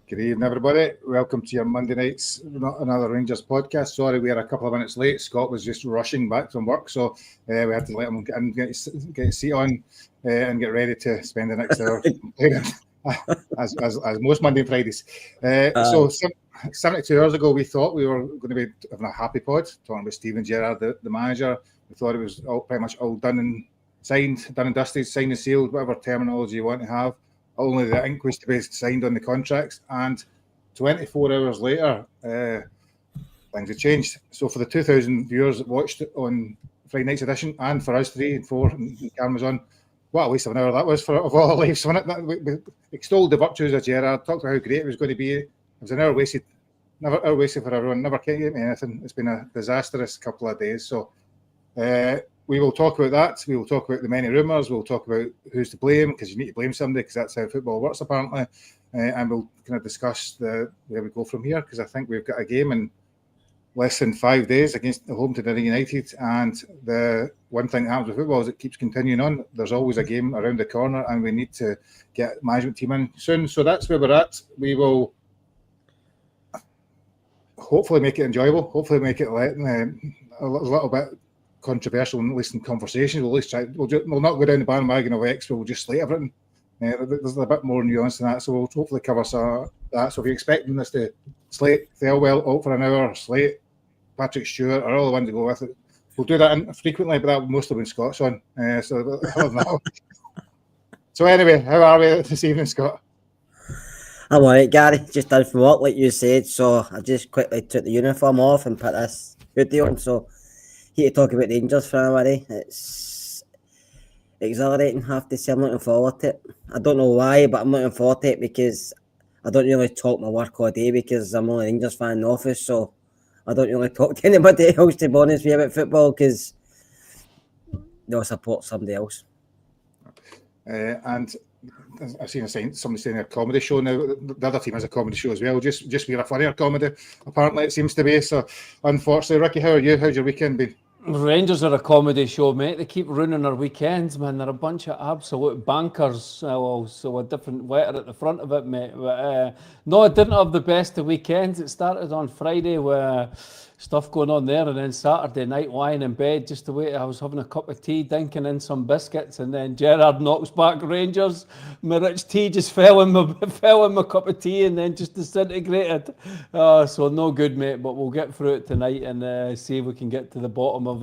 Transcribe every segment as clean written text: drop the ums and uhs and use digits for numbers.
Good evening, everybody. Welcome to your Monday night's another Rangers podcast. Sorry, we are a couple of minutes late. Scott was just rushing back from work, so we had to let him get in, get his seat on, and get ready to spend the next hour as most Monday and Fridays. So 72 hours ago, we thought we were going to be having a happy pod, talking about Steven Gerrard, the manager. We thought it was pretty much all done and signed, done and dusted, signed and sealed, whatever terminology you want to have. Only the ink was to be signed on the contracts, and 24 hours later, things have changed. So for the 2,000 viewers that watched it on Friday night's edition, and for us 3 and 4, and the cameras on, what a waste of an hour that was of all our lives. We extolled the virtues of Gerrard, talked about how great it was going to be. It was an hour wasted, never hour wasted for everyone. Never came to anything. It's been a disastrous couple of days. So. We will talk about that. We will talk about the many rumours. We'll talk about who's to blame, because you need to blame somebody, because that's how football works, apparently. And we'll kind of discuss where we go from here, because I think we've got a game in less than 5 days against the home to Dundee United. And the one thing that happens with football is it keeps continuing on. There's always a game around the corner, and we need to get management team in soon. So that's where we're at. We will hopefully make it enjoyable. Hopefully make it a little bit controversial, at least in conversations. We'll at least try. We'll not go down the bandwagon of X. We'll just slate everything. There's a bit more nuance than that, so we'll hopefully cover some of that. So if you're expecting us to slate Thelwell out for an hour, slate Patrick Stewart, or all the ones to go with it, we'll do that frequently. But that will mostly when Scott's on. So anyway, how are we this evening, Scott? I'm alright, Gary. Just done from work, like you said. So I just quickly took the uniform off and put this hoodie on. So here to talk about Rangers for everybody. It's exhilarating, have to say. I'm looking forward to it. I don't know why, but I'm looking forward to it because I don't really talk my work all day, because I'm only a Rangers fan in the office, so I don't really talk to anybody else, to be honest with you, about football, because they'll support somebody else. And I've seen somebody saying a comedy show now. The other team has a comedy show as well. Just we're a funnier comedy, apparently, it seems to be. So unfortunately, Ricky, how are you? How's your weekend been? Rangers are a comedy show, mate. They keep ruining our weekends, man. They're a bunch of absolute bankers. So a different letter at the front of it, mate. But no, I didn't have the best of weekends. It started on Friday with stuff going on there, and then Saturday night lying in bed just the way I was having a cup of tea, dinking in some biscuits, and then Gerrard knocks back Rangers. My rich tea just fell in my cup of tea and then just disintegrated. So no good, mate. But we'll get through it tonight and see if we can get to the bottom of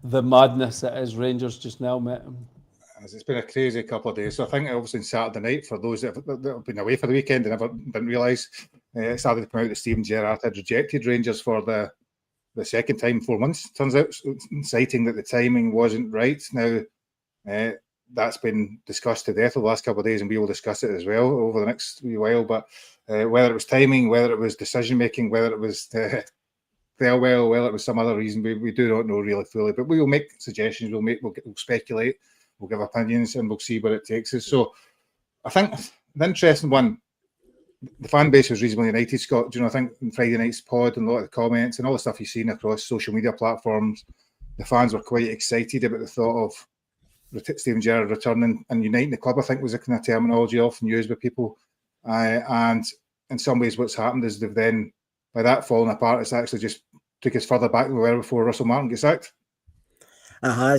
the madness that is Rangers just now, mate. It's been a crazy couple of days. So I think obviously on Saturday night, for those that have been away for the weekend and didn't realise, it started to come out that Steven Gerrard had rejected Rangers for the second time in 4 months. Turns out, citing that the timing wasn't right. Now, that's been discussed to death over the last couple of days, and we will discuss it as well over the next wee while. But whether it was timing, whether it was decision making, whether it was farewell, whether it was some other reason, we do not know really fully. But we will make suggestions. We'll speculate. We'll give opinions, and we'll see where it takes us. So, I think the interesting one. The fan base was reasonably united, Scott. Do you know, I think in Friday night's pod and a lot of the comments and all the stuff you've seen across social media platforms, the fans were quite excited about the thought of Steven Gerrard returning and uniting the club. I think was a kind of terminology often used by people. And in some ways, what's happened is they've then, by that falling apart, it's actually just took us further back than we were before Russell Martin gets sacked.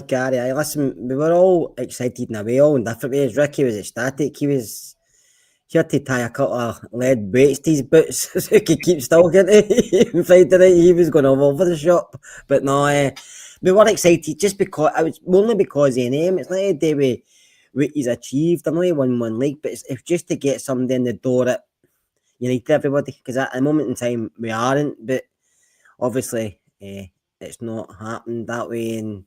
Gary. Listen, we were all excited in a way, all in different ways. Ricky was ecstatic. He had to tie a couple of lead weights to his boots so he could keep still, getting it. Friday night, he was going all over the shop. But no, we were excited just because, only because of the name. It's not a day what he's achieved. I know he won one league, but it's just to get somebody in the door at United, everybody. Because at the moment in time, we aren't. But obviously, it's not happened that way. And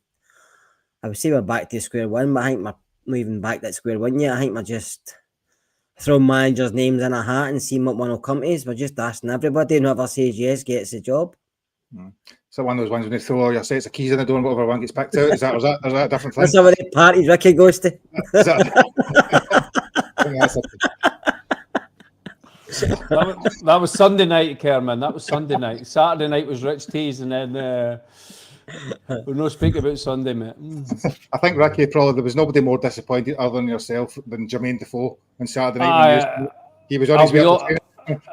I would say we're back to square one, but I think we're not even back to square one yet. I think we're just throw managers' names in a hat and see what one will come to us. We're just asking everybody, and whoever says yes gets the job. So one of those ones when they throw all your sets of keys in the door and whatever one gets picked out. Is that a different thing? That's some of the parties Ricky goes to. That was Sunday night, Kerman. That was Sunday night. Saturday night was Rich Tees, and then we're not speaking about Sunday, mate. I think, Ricky, probably there was nobody more disappointed other than yourself than Jermaine Defoe on Saturday night. He was on his way.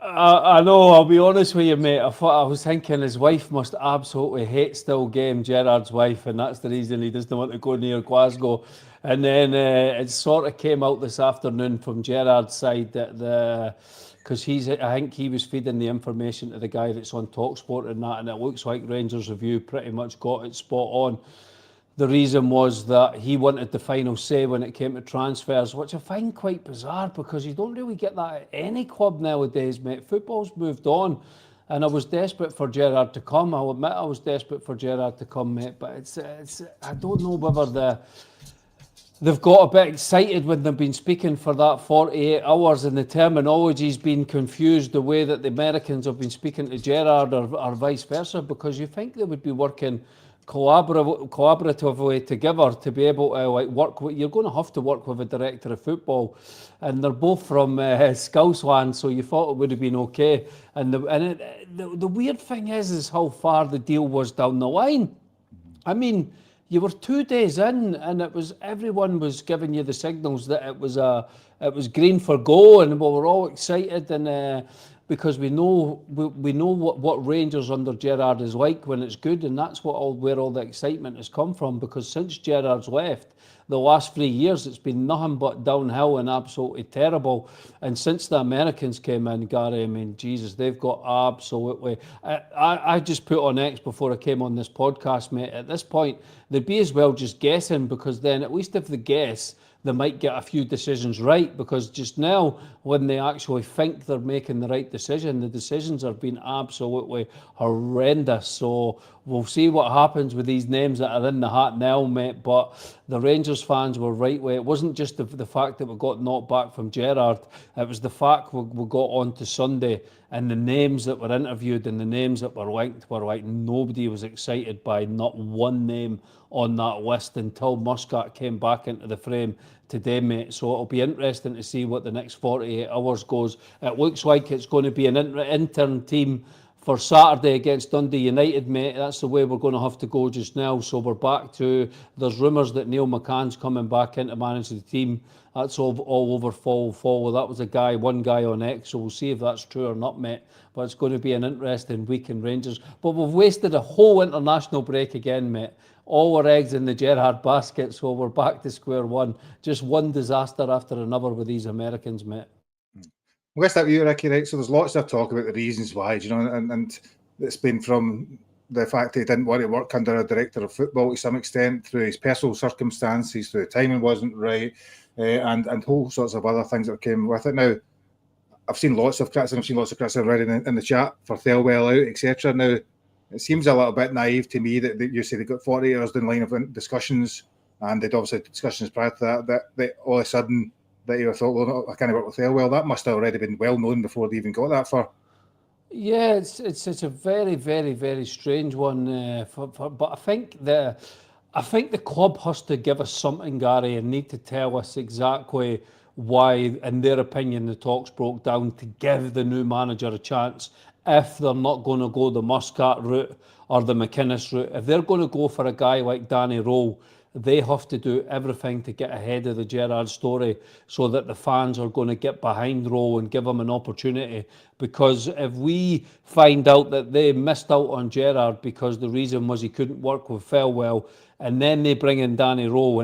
I know, I'll be honest with you, mate. I was thinking his wife must absolutely hate Still Game, Gerard's wife, and that's the reason he doesn't want to go near Glasgow. And then it sort of came out this afternoon from Gerard's side that because I think he was feeding the information to the guy that's on TalkSport and that, and it looks like Rangers Review pretty much got it spot on. The reason was that he wanted the final say when it came to transfers, which I find quite bizarre because you don't really get that at any club nowadays, mate. Football's moved on, and I was desperate for Gerrard to come. I'll admit I was desperate for Gerrard to come, mate, but it's I don't know whether they've got a bit excited when they've been speaking for that 48 hours and the terminology's been confused the way that the Americans have been speaking to Gerrard or vice versa, because you think they would be working collaboratively together to be able to work with. You're going to have to work with a director of football, and they're both from Scousland, so you thought it would have been okay. And the weird thing is how far the deal was down the line. I mean, you were 2 days in, and everyone was giving you the signals that it was green for go, and we were all excited, and because we know what Rangers under Gerrard is like when it's good, and that's where all the excitement has come from. Because since Gerrard's left, the last 3 years it's been nothing but downhill and absolutely terrible. And since the Americans came in, Gary, I mean, Jesus, they've got absolutely. I just put on X before I came on this podcast, mate. At this point, they'd be as well just guessing, because then at least if they guess, they might get a few decisions right, because just now, when they actually think they're making the right decision, the decisions have been absolutely horrendous. So we'll see what happens with these names that are in the hat now, mate. But the Rangers fans were right way. It wasn't just the fact that we got knocked back from Gerrard. It was the fact we got on to Sunday, and the names that were interviewed and the names that were linked were like nobody was excited by not one name on that list until Muscat came back into the frame today, mate. So it'll be interesting to see what the next 48 hours goes. It looks like it's going to be an intern team for Saturday against Dundee United, mate. That's the way we're going to have to go just now. So we're back to, there's rumours that Neil McCann's coming back in to manage the team. That's all over follow. That was one guy on X, so we'll see if that's true or not, mate. But it's going to be an interesting week in Rangers. But we've wasted a whole international break again, mate. All our eggs in the Gerrard basket, so we're back to square one. Just one disaster after another with these Americans, mate. Well, that you, Ricky, right? So there's lots of talk about the reasons why, you know, and it's been from the fact that he didn't want to work under a director of football to some extent, through his personal circumstances, through the timing wasn't right, and whole sorts of other things that came with it. Now, I've seen lots of criticism, already in the chat for Thelwell out, etc. Now, it seems a little bit naive to me that you say they got 48 hours down the line of discussions, and they'd obviously had discussions prior to that all of a sudden that you thought, well, no, I can't work with Thelwell. That must have already been well known before they even got that far. Yeah, it's a very, very, very strange one. But I think the club has to give us something, Gary, and need to tell us exactly why, in their opinion, the talks broke down, to give the new manager a chance. If they're not going to go the Muscat route or the McInnes route, if they're going to go for a guy like Danny Rowe, they have to do everything to get ahead of the Gerrard story, so that the fans are going to get behind Rowe and give him an opportunity. Because if we find out that they missed out on Gerrard because the reason was he couldn't work with Thelwell, and then they bring in Danny Rowe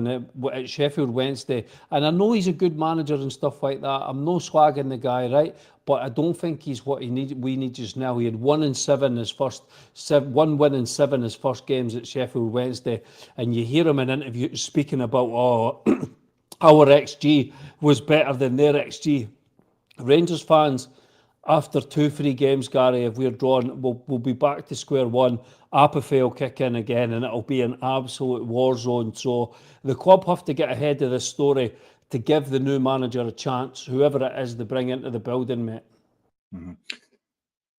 at Sheffield Wednesday, and I know he's a good manager and stuff like that, I'm no slagging the guy, right? But I don't think he's what we need just now. He had 1 in 7 his first 1 win in 7 his first games at Sheffield Wednesday, and you hear him in interviews speaking about, our XG was better than their XG. Rangers fans, after 2-3 games, Gary, if we're drawn, we'll be back to square one. Apathy will kick in again, and it'll be an absolute war zone. So the club have to get ahead of this story to give the new manager a chance, whoever it is they bring into the building, mate. Mm-hmm.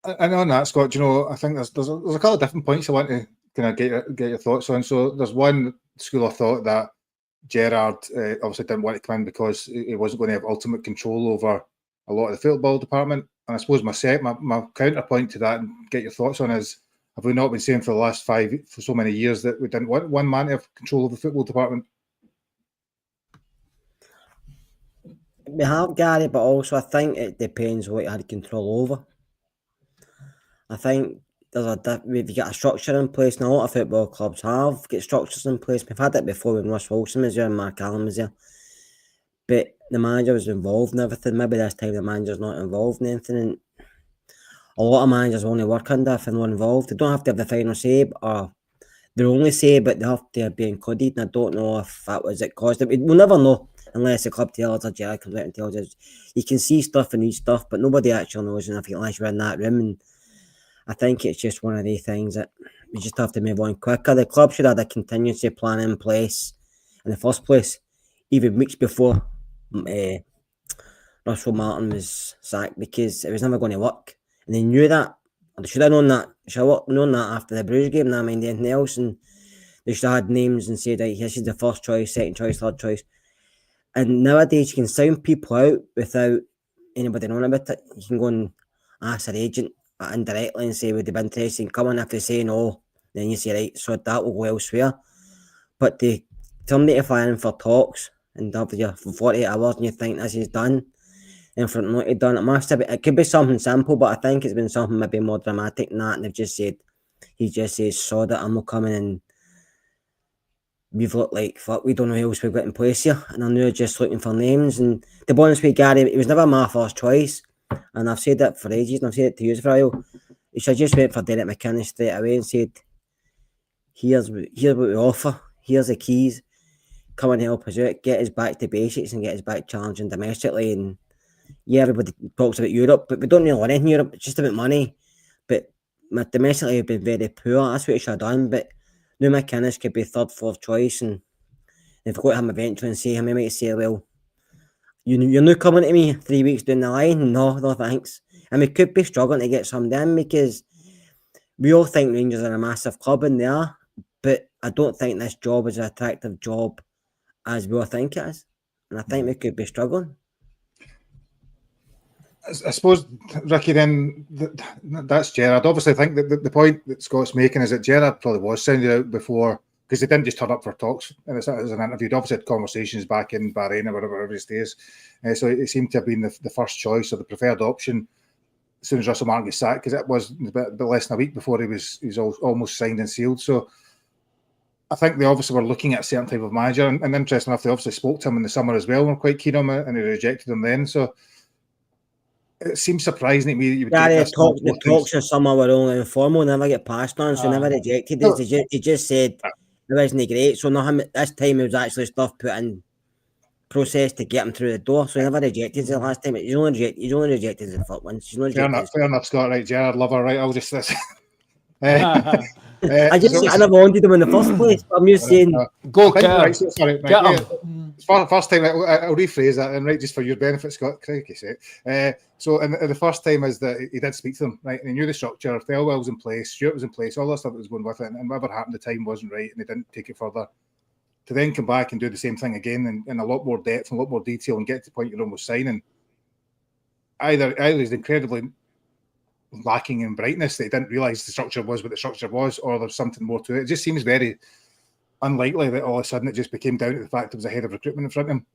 And on that, Scott, you know, I think there's a couple of different points I want to kind of get your thoughts on. So there's one school of thought that Gerrard obviously didn't want to come in because he wasn't going to have ultimate control over a lot of the football department. And I suppose my counterpoint to that, and get your thoughts on, is, have we not been saying for so many years that we didn't want one man to have control of the football department? We have Gary, but also I think it depends what you had control over. I think we've got a structure in place, and a lot of football clubs have got structures in place. We've had it before when Russ Wilson was there and Mark Allen was there. But the manager was involved in everything. Maybe this time the manager's not involved in anything. And a lot of managers only work under if they're not involved. They don't have to have the final say, or their only say, but they have to be included. And I don't know if that was it caused it. We'll never know unless the club tells us or Gerard comes out and tells us. You can see stuff and read stuff, but nobody actually knows. And unless you're in that room, and I think it's just one of the things that we just have to move on quicker. The club should have a contingency plan in place in the first place, even weeks before Russell Martin was sacked, because it was never going to work. And they knew that. Or they should have known that. They should have known that after the Bruges game, not mind anything else. And they should have had names and said, right, this is the first choice, second choice, third choice. And nowadays you can sound people out without anybody knowing about it. You can go and ask their agent indirectly and say, would they be interested in coming? If they say no, then you say, right, so that will go elsewhere. But they terminate a fire in for talks and have you for 48 hours and you think this is done. And for not to done, it could be something simple, but I think it's been something maybe more dramatic than that. And they've just said, he just says, sod it, I'm not coming, and we've looked like, fuck, we don't know who else we've got in place here. And I'm now just looking for names. And to be honest with Gary, it was never my first choice. And I've said that for ages, and I've said it to you for a while. You should just wait for Derek McInnes straight away and said, here's what we offer, here's the keys, come and help us out, get us back to basics and get us back challenging domestically. And yeah, everybody talks about Europe, but we don't really want anything in Europe. It's just about money. But domestically, we've been very poor. That's what we should have done. But now McInnes could be third, fourth choice. And if we go to him eventually and see him, he might say, well, you're not coming to me 3 weeks down the line. No thanks. And we could be struggling to get somebody in, because we all think Rangers are a massive club, and they are. But I don't think this job is an attractive job as we all think it is. And I think we could be struggling. I suppose, Ricky, then that's Gerard. Obviously, I think that the point that Scott's making is that Gerard probably was sounded out before, because they didn't just turn up for talks and as an interview. They obviously had conversations back in Bahrain or wherever he stays. So it seemed to have been the first choice or the preferred option as soon as Russell Martin got sacked, because it was a bit less than a week before he was almost signed and sealed. So I think they obviously were looking at a certain type of manager. And interesting enough, they obviously spoke to him in the summer as well and were quite keen on him, and he rejected him then. So it seems surprising to me that you would get this. The talks in summer were only informal, never get passed on, so never rejected it. He just said it wasn't great. So this time it was actually stuff put in process to get him through the door. So he never rejected it last time. He's only rejected the first once. Fair enough, Scott. Right, Gerard lover. Right, I'll just this. I never wanted him in the first place. But I'm just saying, go, right, sorry, right, get him. First time, I'll rephrase that, and right, just for your benefit, Scott. So, and the first time is that he did speak to them, right, and he knew the structure. Thelwell was in place, Stewart was in place, all that stuff that was going with it, and whatever happened, the time wasn't right, and they didn't take it further. To then come back and do the same thing again in a lot more depth and a lot more detail and get to the point you're almost signing. Either is incredibly lacking in brightness, that he didn't realise the structure was what the structure was, or there's something more to it. It just seems very unlikely that all of a sudden it just became down to the fact there was a head of recruitment in front of him.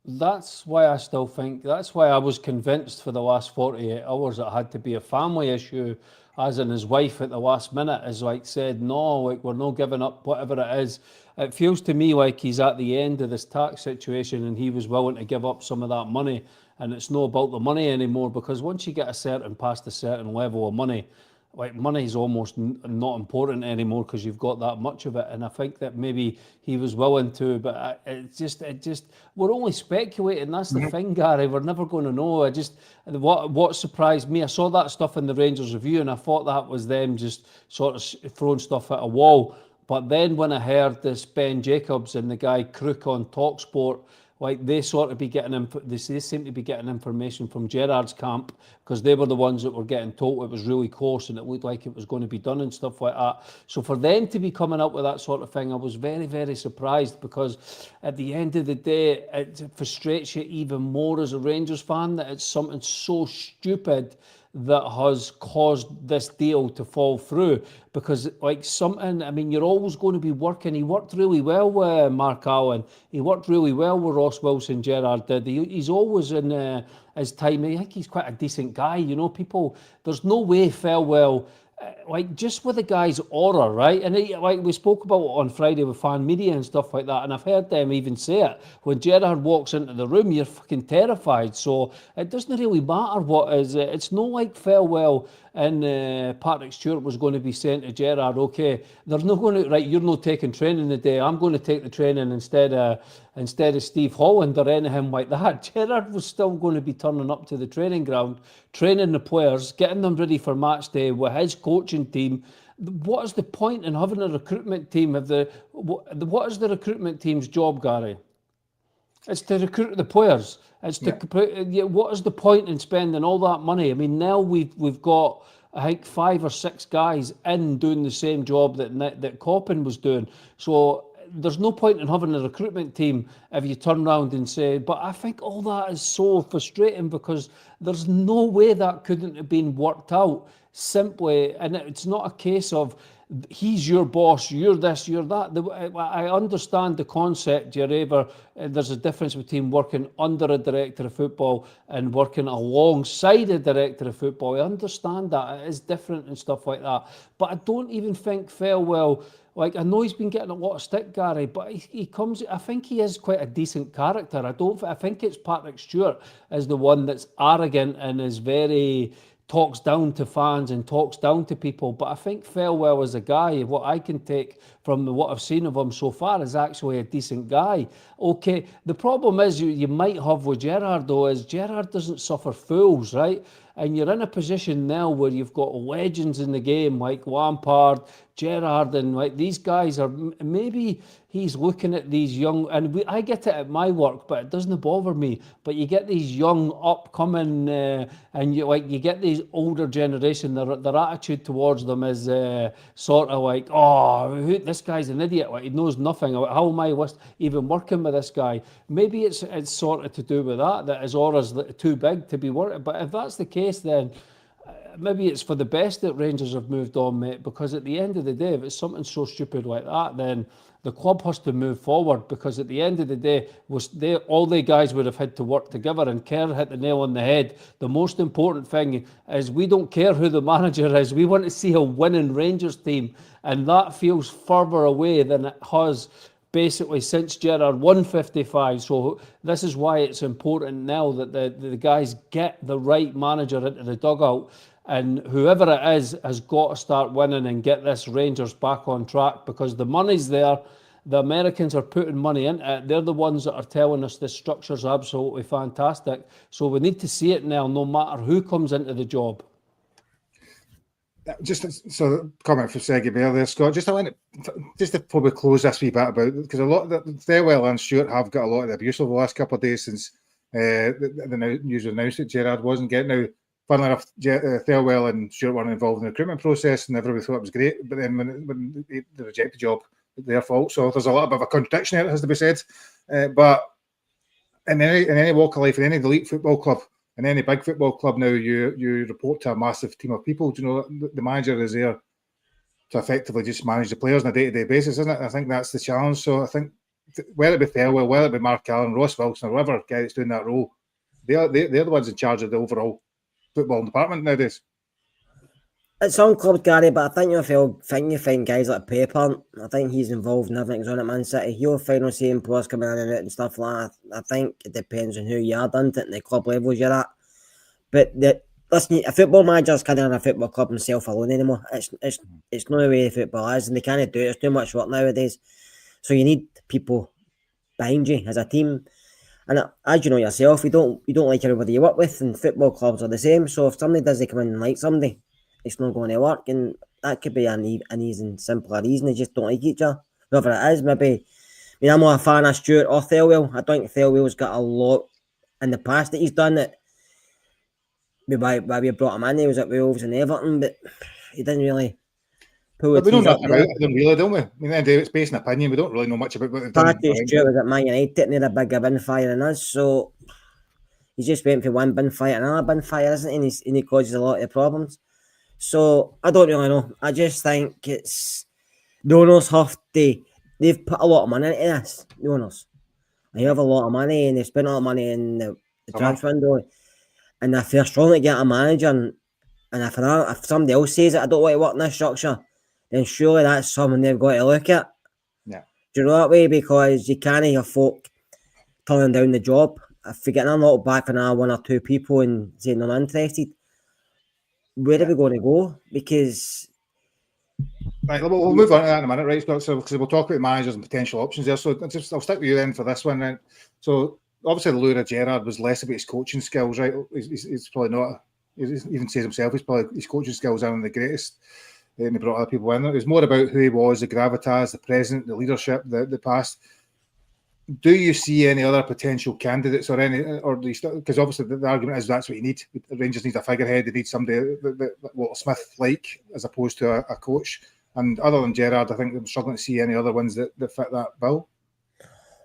That's why I was convinced for the last 48 hours that it had to be a family issue, as in his wife at the last minute has said, no, we're not giving up whatever it is. It feels to me like he's at the end of this tax situation and he was willing to give up some of that money, and it's not about the money anymore, because once you get past a certain level of money, money is almost not important anymore because you've got that much of it. And I think that maybe he was willing to, but it just we're only speculating. That's the thing, Gary. We're never going to know. What surprised me, I saw that stuff in the Rangers Review and I thought that was them just sort of throwing stuff at a wall. But then when I heard this Ben Jacobs and the guy Crook on TalkSport, they sort of they seem to be getting information from Gerrard's camp, because they were the ones that were getting told it was really close and it looked like it was going to be done and stuff like that. So for them to be coming up with that sort of thing, I was very, very surprised, because at the end of the day, it frustrates you even more as a Rangers fan that it's something so stupid that has caused this deal to fall through? Because like something, I mean, you're always going to be working. He worked really well with Mark Allen. He worked really well with Ross Wilson. Gerrard did. He's always in his time. I think he's quite a decent guy. You know, people. There's no way Farewell. Like just with the guy's aura, right? And like we spoke about it on Friday with fan media and stuff like that, and I've heard them even say it. When Gerrard walks into the room, you're fucking terrified. So it doesn't really matter what is. It's no like Farewell and Patrick Stewart was going to be saying to Gerrard, okay, there's not going to, right, you're not taking training today. I'm going to take the training instead of Steve Holland or anything like that. Gerrard was still going to be turning up to the training ground, training the players, getting them ready for match day with his coaching team. What is the point in having a recruitment team? What is the recruitment team's job, Gary? It's to recruit the players. It's to what is the point in spending all that money? I mean, now we've got I think 5 or 6 guys in doing the same job that Coppin was doing. So there's no point in having a recruitment team if you turn around and say, but I think all that is so frustrating because there's no way that couldn't have been worked out simply. And it's not a case of he's your boss, you're this, you're that. I understand the concept, there's a difference between working under a director of football and working alongside a director of football. I understand that, it is different and stuff like that. But I don't even think Farewell, like I know he's been getting a lot of stick, Gary, but he comes, I think he is quite a decent character. I think it's Patrick Stewart is the one that's arrogant and is very... talks down to fans and talks down to people. But I think Farewell as a guy, what I can take from what I've seen of him so far is actually a decent guy. Okay, the problem is you might have with Gerrard though is Gerrard doesn't suffer fools, right? And you're in a position now where you've got legends in the game like Lampard, Gerrard, and like these guys are maybe he's looking at these young, and I get it at my work, but it doesn't bother me. But you get these young upcoming, and you get these older generation. Their attitude towards them is sort of like, oh, this guy's an idiot. Like he knows nothing. How am I even working with this guy? Maybe it's sort of to do with that his aura's too big to be working. But if that's the case, then maybe it's for the best that Rangers have moved on, mate, because at the end of the day, if it's something so stupid like that, then the club has to move forward, because at the end of the day, all the guys would have had to work together, and Kerr hit the nail on the head. The most important thing is we don't care who the manager is. We want to see a winning Rangers team, and that feels further away than it has basically since Gerrard won 55. So this is why it's important now that the guys get the right manager into the dugout, and whoever it is has got to start winning and get this Rangers back on track, because the money's there. The Americans are putting money into it. They're the ones that are telling us this structure's absolutely fantastic. So we need to see it now, no matter who comes into the job. Just so comment from Seggy Bear there, Scott. Just to probably close this wee bit about, because a lot of the Farewell and Stewart have got a lot of the abuse over the last couple of days since the news was announced that Gerrard wasn't getting. Now, funnily enough, Farewell and Stewart weren't involved in the recruitment process, and everybody thought it was great. But then when they rejected the job, their fault. So there's a little bit of a contradiction there, it has to be said. But in any walk of life, in any elite football club, in any big football club now, you report to a massive team of people. Do you know, the manager is there to effectively just manage the players on a day-to-day basis, isn't it? I think that's the challenge. So I think whether it be Farewell, whether it be Mark Allen, Ross Wilson, or whoever guy that's doing that role, they're the ones in charge of the overall football department nowadays. At some clubs, Gary, but I think you find guys like Pepper. I think he's involved in everything's on at Man City. You'll find the same players coming in and out and stuff like that. I think it depends on who you are, doesn't it, and the club levels you're at. But listen, a football manager's can't run a football club himself alone anymore. It's not the way football is, and they can't do it. It's too much work nowadays. So you need people behind you as a team. And as you know yourself, you don't like everybody you work with, and football clubs are the same. So if somebody doesn't come in and like somebody, it's not going to work, and that could be an easy, simpler reason. They just don't like each other. Whatever it is, maybe. I mean, I'm not a fan of Stewart or Farewell. I don't think Farewell's got a lot in the past that he's done that. Why we brought him in, he was at Wolves and Everton, but he didn't really pull it. We don't know nothing about them, really, don't we? I mean, it's based on opinion. We don't really know much about what they've done. Patrick Stewart was at Man United, and they had a bigger win fire than us, so He's just went from one bin fire to another bin fire, isn't he? And he causes a lot of problems. So I don't really know. I just think it's the owners they've put a lot of money into this. The owners, they have a lot of money and they've spent a lot of money in the transfer window. And if they're strong to get a manager, and if somebody else says that I don't want to work in this structure, then surely that's something they've got to look at. Yeah. Do you know that way? Because you can't have folk turning down the job. If you're getting a lot back from one or two people and saying they're not interested, where are we going to go? Because right, we'll move on to that in a minute, right? So because we'll talk about managers and potential options there. So I'll stick with you then for this one. Then. So obviously, Laura Gerrard was less about his coaching skills, right? He's probably not. He even says himself, his coaching skills aren't the greatest. And he brought other people in. It was more about who he was, the gravitas, the present, the leadership, the past. Do you see any other potential candidates or do you still, because obviously the argument is that's what you need. Rangers need a figurehead. They need somebody that Walter Smith like as opposed to a coach. And other than Gerrard, I think I'm struggling to see any other ones that fit that bill.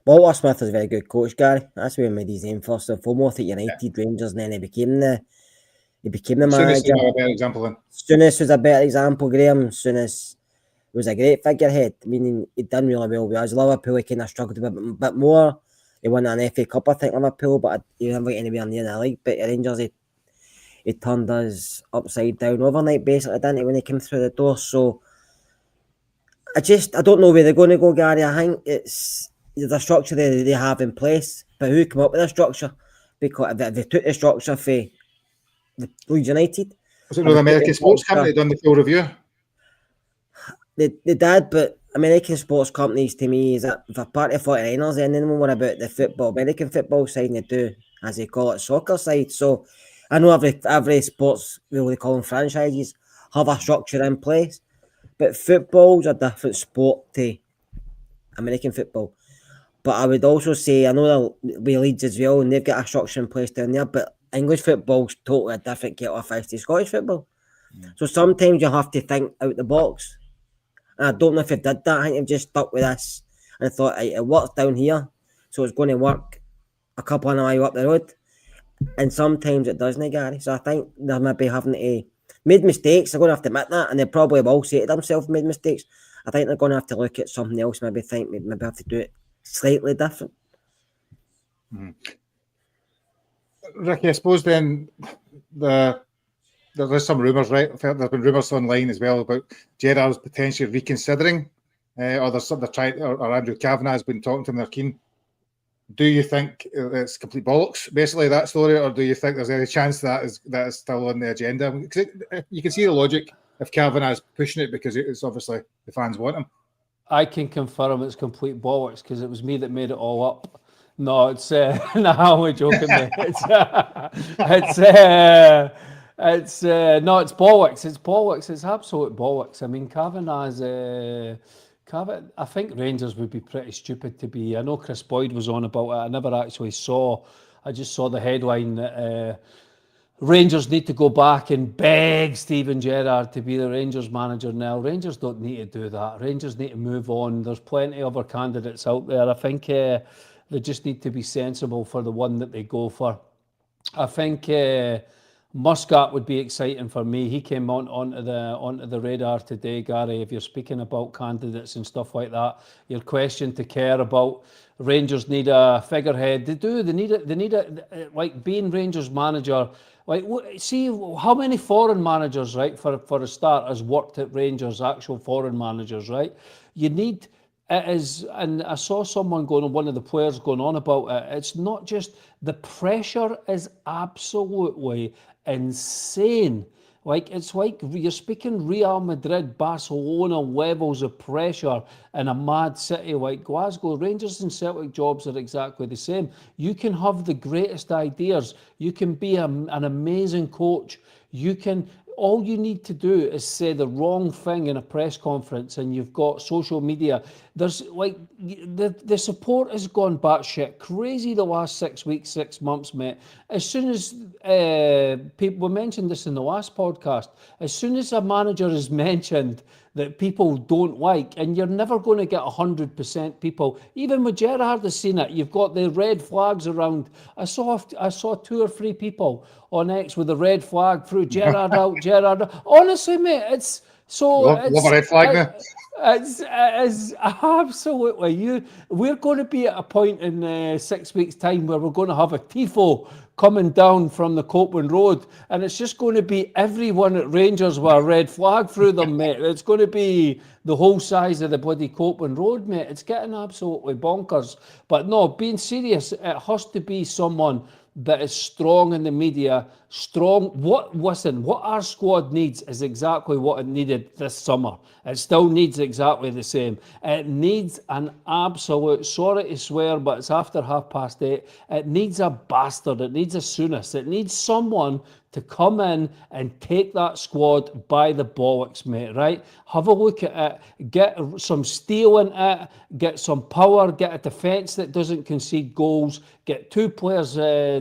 Walter Smith is a very good coach, Gary. That's where he made his name first and foremost at United, Rangers, and then he became the manager. A better example then. Souness was a better example, Graham. Souness was a great figurehead. I mean, he done really well with us. Liverpool, he kind of struggled a bit more. He won an FA Cup, I think, Liverpool, but he never got anywhere near the league. But Rangers, he turned us upside down overnight, basically, didn't he, when he came through the door. So, I don't know where they're going to go, Gary. I think it's the structure they have in place, but who come up with the structure? Because if they took the structure for the Leeds United, was it the American sports company done the full review? They did, but American sports companies to me is that if a part of 49ers, then they know more about the American football side than they do, as they call it, soccer side. So I know every sports, they call them franchises, have a structure in place, but football's a different sport to American football. But I would also say, I know we Leeds as well, and they've got a structure in place down there, but English football's totally a different kettle of fish to Scottish football. So sometimes you have to think out the box. And I don't know if they did that. I think they've just stuck with this and thought, right, it works down here, so it's going to work a couple of miles up the road. And sometimes it doesn't, Gary. So I think they're maybe having to made mistakes. They're going to have to admit that, and they probably will say to themselves, made mistakes. I think they're going to have to look at something else, maybe have to do it slightly different. Ricky, I suppose then there's some rumours, right? There's been rumours online as well about Gerrard's potentially reconsidering, or there's something they're trying, or Andrew Kavanagh has been talking to him. They're keen. Do you think it's complete bollocks, basically, that story, or do you think there's any chance that is still on the agenda? Because you can see the logic if Kavanagh's pushing it because it's obviously the fans want him. I can confirm it's complete bollocks because it was me that made it all up. No, it's no, I'm only joking, mate. It's no, it's bollocks. It's bollocks. It's absolute bollocks. I mean, Kavanagh's. I think Rangers would be pretty stupid to be. I know Chris Boyd was on about it. I never actually saw. I just saw the headline that Rangers need to go back and beg Steven Gerrard to be the Rangers manager now. Rangers don't need to do that. Rangers need to move on. There's plenty of other candidates out there. I think they just need to be sensible for the one that they go for. I think Muscat would be exciting for me. He came onto the radar today, Gary. If you're speaking about candidates and stuff like that, your question to care about Rangers need a figurehead. They do. They need a like being Rangers manager. Like, see how many foreign managers, right, for a start, has worked at Rangers, actual foreign managers, right? You need, it is, and I saw someone one of the players going on about it, it's not just, the pressure is absolutely insane. Like, it's like you're speaking Real Madrid, Barcelona levels of pressure in a mad city like Glasgow. Rangers and Celtic jobs are exactly the same. You can have the greatest ideas. You can be an amazing coach. All you need to do is say the wrong thing in a press conference and you've got social media. There's like, the support has gone batshit crazy the last 6 weeks, 6 months, mate. As soon as people, we mentioned this in the last podcast, as soon as a manager is mentioned, that people don't like, and you're never going to get 100% people. Even with Gerrard has seen it. You've got the red flags around. I saw 2 or 3 people on X with a red flag through Gerrard out, Gerrard out. Honestly, mate, it's so Love a red flag now. it's absolutely we're going to be at a point in 6 weeks' time where we're going to have a tifo coming down from the Copeland Road, and it's just going to be everyone at Rangers with a red flag through them, mate. It's going to be the whole size of the bloody Copeland Road, mate. It's getting absolutely bonkers. But no, being serious, it has to be someone that is strong in the media, what our squad needs is exactly what it needed this summer. It still needs exactly the same. It needs an absolute, sorry to swear, but it's after 8:30. It needs a bastard. It needs a Souness. It needs someone to come in and take that squad by the bollocks, mate, right? Have a look at it, get some steel in it, get some power, get a defence that doesn't concede goals, get 2 players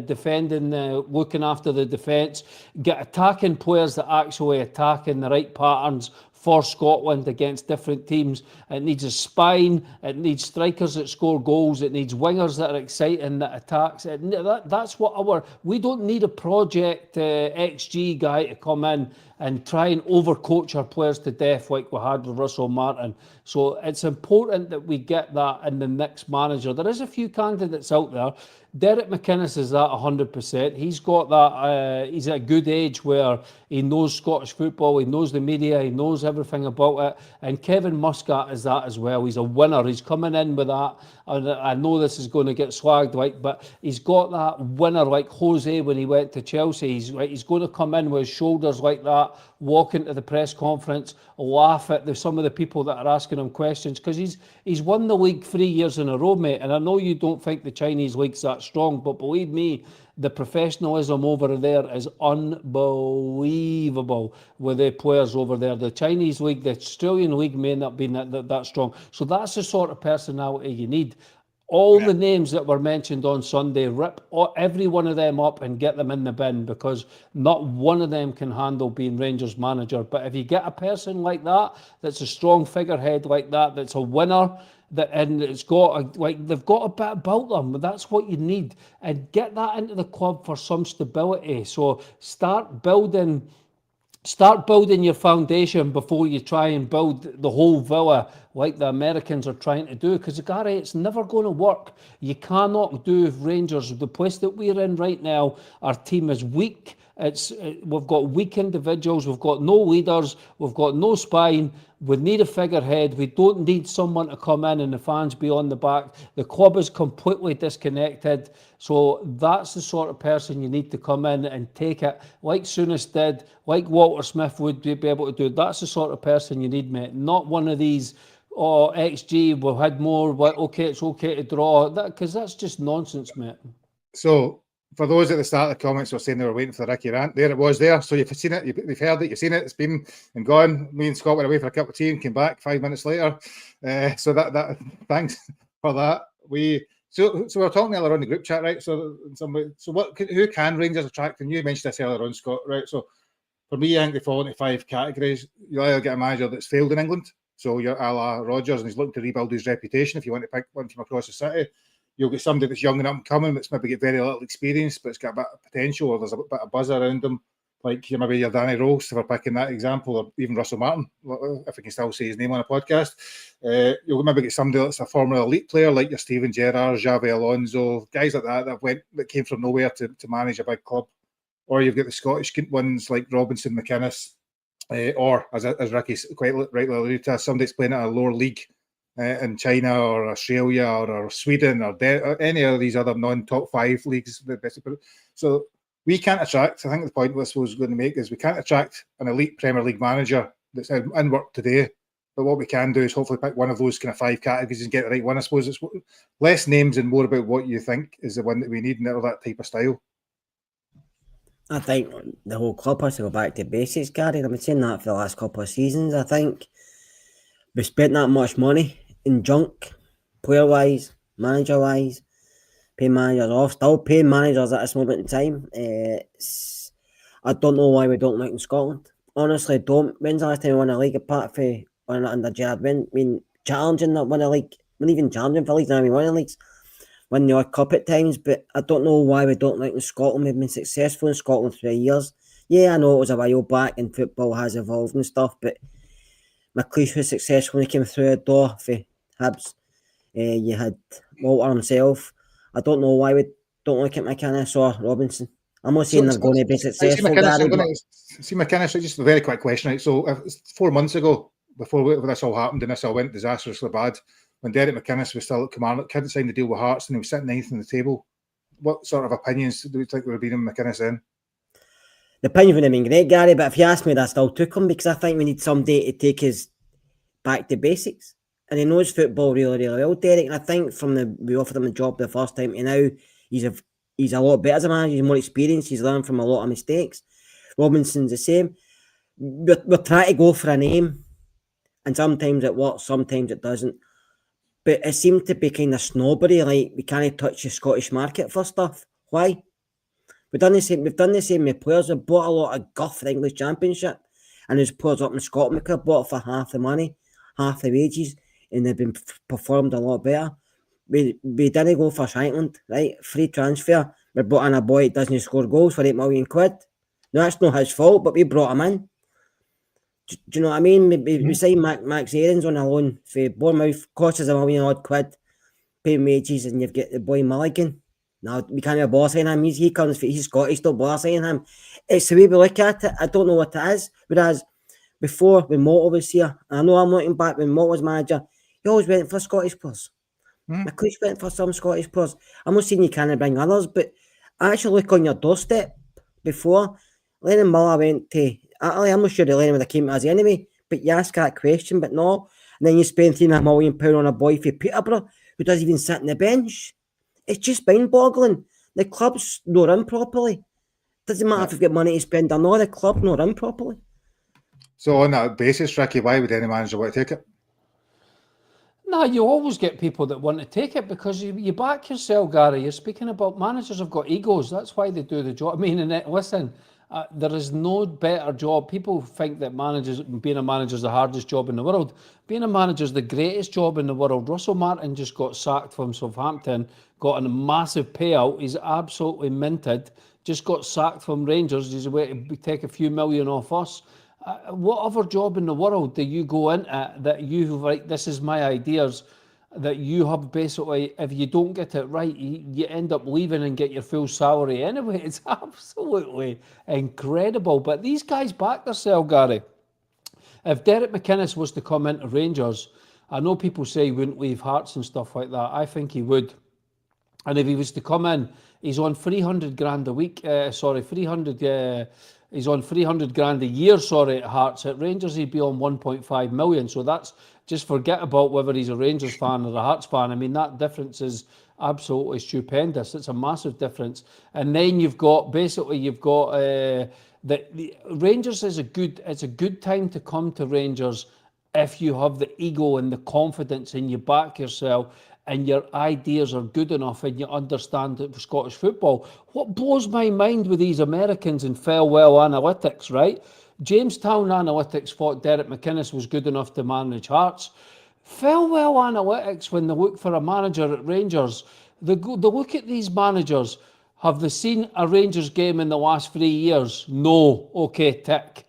defending, looking after the defence, get attacking players that actually attack in the right patterns for Scotland against different teams. It needs a spine, it needs strikers that score goals, it needs wingers that are exciting, that attacks. That's what we don't need a project XG guy to come in and try and overcoach our players to death like we had with Russell Martin. So it's important that we get that in the next manager. There is a few candidates out there. Derek McInnes is that 100%. He's got that, he's at a good age where he knows Scottish football, he knows the media, he knows everything about it. And Kevin Muscat is that as well. He's a winner. He's coming in with that. I know this is going to get swagged, like, but he's got that winner like Jose when he went to Chelsea. He's going to come in with his shoulders like that, walk into the press conference, laugh at some of the people that are asking him questions, because he's won the league 3 years in a row, mate. And I know you don't think the Chinese league's that strong, but believe me, the professionalism over there is unbelievable with the players over there. The Chinese league, the Australian league may not be that strong. So that's the sort of personality you need. All the names that were mentioned on Sunday, rip every one of them up and get them in the bin, because not one of them can handle being Rangers manager. But if you get a person like that, that's a strong figurehead like that, that's a winner, and it's got they've got a bit about them. That's what you need, and get that into the club for some stability. So start building your foundation before you try and build the whole villa like the Americans are trying to do, because Gary, it's never going to work. You cannot do Rangers. The place that we're in right now, our team is weak. We've got weak individuals, we've got no leaders, we've got no spine. We need a figurehead. We don't need someone to come in and the fans be on the back. The club is completely disconnected. So that's the sort of person you need to come in and take it, like Souness did, like Walter Smith would be able to do. That's the sort of person you need, mate. Not one of these, XG, we've had more, okay, it's okay to draw. Because that's just nonsense, mate. So, for those at the start of the comments were saying they were waiting for the Ricky rant, there it was there. So you've seen it, you've heard it, you've seen it, it's been and gone. Me and Scott went away for a cup of tea and came back 5 minutes later. So that thanks for that. So we're talking earlier on the group chat, right? So who can Rangers attract? And you mentioned this earlier on, Scott, right? So for me, I think they fall into 5 categories. You either get a manager that's failed in England, so you're a la Rodgers and he's looking to rebuild his reputation. If you want to pick one from across the city, you'll get somebody that's young and up and coming, that's maybe get very little experience, but it's got a bit of potential, or there's a bit of buzz around them, like maybe your Danny Rose, if we're picking that example, or even Russell Martin, if I can still say his name on a podcast. You'll maybe get somebody that's a former elite player, like your Steven Gerrard, Xavi Alonso, guys like that came from nowhere to manage a big club. Or you've got the Scottish ones like Robinson, McInnes, or as Ricky quite rightly alluded to, somebody's playing at a lower league in China or Australia or Sweden or any of these other non-top 5 leagues. So we can't attract, I think the point this was going to make is we can't attract an elite Premier League manager that's in work today. But what we can do is hopefully pick one of those kind of 5 categories and get the right one. I suppose it's less names and more about what you think is the one that we need and that type of style. I think the whole club has to go back to basics, Gary. I've been saying that for the last couple of seasons. I think we spent that much money in junk, player-wise, manager-wise, paying managers off, still paying managers at this moment in time. I don't know why we don't like in Scotland. Honestly, don't. When's the last time we won a league apart from on it under Gerrard. I mean, challenging that one of league, not even challenging for leagues. I mean, one of leagues, win the odd cup at times. But I don't know why we don't like in Scotland. We've been successful in Scotland for years. Yeah, I know it was a while back, and football has evolved and stuff. But McLeish was successful when he came through the door for Hibs. You had Walter himself. I don't know why we don't look at McInnes or Robinson. I'm not saying they're going to be successful, Gary. See McInnes, just a very quick question. Right? So 4 months ago, before this all happened and this all went disastrously bad, when Derek McInnes was still at Kilmarnock, couldn't sign the deal with Hearts and he was sitting ninth on the table, what sort of opinions do you think would have been in McInnes then? The opinion would have been great, Gary, but if you ask me, I still took him because I think we need somebody to take us back to basics. And he knows football really, really well, Derek. And I think we offered him a job the first time to now, he's a lot better as a manager, he's more experienced, he's learned from a lot of mistakes. Robinson's the same. We're trying to go for a name, and sometimes it works, sometimes it doesn't. But it seemed to be kind of snobbery, like we can't touch the Scottish market for stuff. Why? We've done the same with players. We've bought a lot of guff for the English Championship, and there's players up in Scotland we could have bought for half the money, half the wages, and they've been performed a lot better. We didn't go for Shankland, right? Free transfer. We brought in a boy that doesn't score goals for £8 million. No, that's not his fault, but we brought him in. Do you know what I mean? We signed Max Aarons on a loan for Bournemouth, costs us £1 million, pay him wages, and you've got the boy Mulligan. No, we can't have bother signing him. He comes for, he's Scottish, don't bother signing him. It's the way we look at it. I don't know what it is. Whereas before, when Motto was here, I know I'm looking back when Motto was manager, he always went for Scottish players. McLeish went for some Scottish players. I'm not saying you can't bring others, but actually look on your doorstep. Before, Lennon Miller went to Italy. I'm not sure Lennon would have came to us anyway, but you ask that question, but no. And then you spend £3.5 million on a boy for Peterborough who doesn't even sit on the bench. It's just mind-boggling. The club's not run properly. Doesn't matter if you've got money to spend or not, the club not run properly. So on that basis, Ricky, why would any manager want to take it? No, you always get people that want to take it because you back yourself, Gary. You're speaking about managers have got egos. That's why they do the job. I mean, listen, there is no better job. People think that being a manager is the hardest job in the world. Being a manager is the greatest job in the world. Russell Martin just got sacked from Southampton, got a massive payout. He's absolutely minted. Just got sacked from Rangers. He's away to take a few million off us. What other job in the world do you go into that you like, this is my ideas, that you have basically, if you don't get it right, you end up leaving and get your full salary anyway? It's absolutely incredible. But these guys back themselves, Gary. If Derek McInnes was to come into Rangers, I know people say he wouldn't leave Hearts and stuff like that. I think he would. And if he was to come in, he's on 300 grand a week. He's on 300 grand a year, at Hearts. At Rangers, he'd be on 1.5 million. So that's, just forget about whether he's a Rangers fan or a Hearts fan. I mean, that difference is absolutely stupendous. It's a massive difference. And then you've got the Rangers it's a good time to come to Rangers if you have the ego and the confidence and you back yourself and your ideas are good enough and you understand Scottish football. What blows my mind with these Americans and Farewell Analytics, right? Jamestown Analytics thought Derek McInnes was good enough to manage Hearts. Farewell Analytics, when they look for a manager at Rangers, they look at these managers. Have they seen a Rangers game in the last 3 years? No. Okay, tick.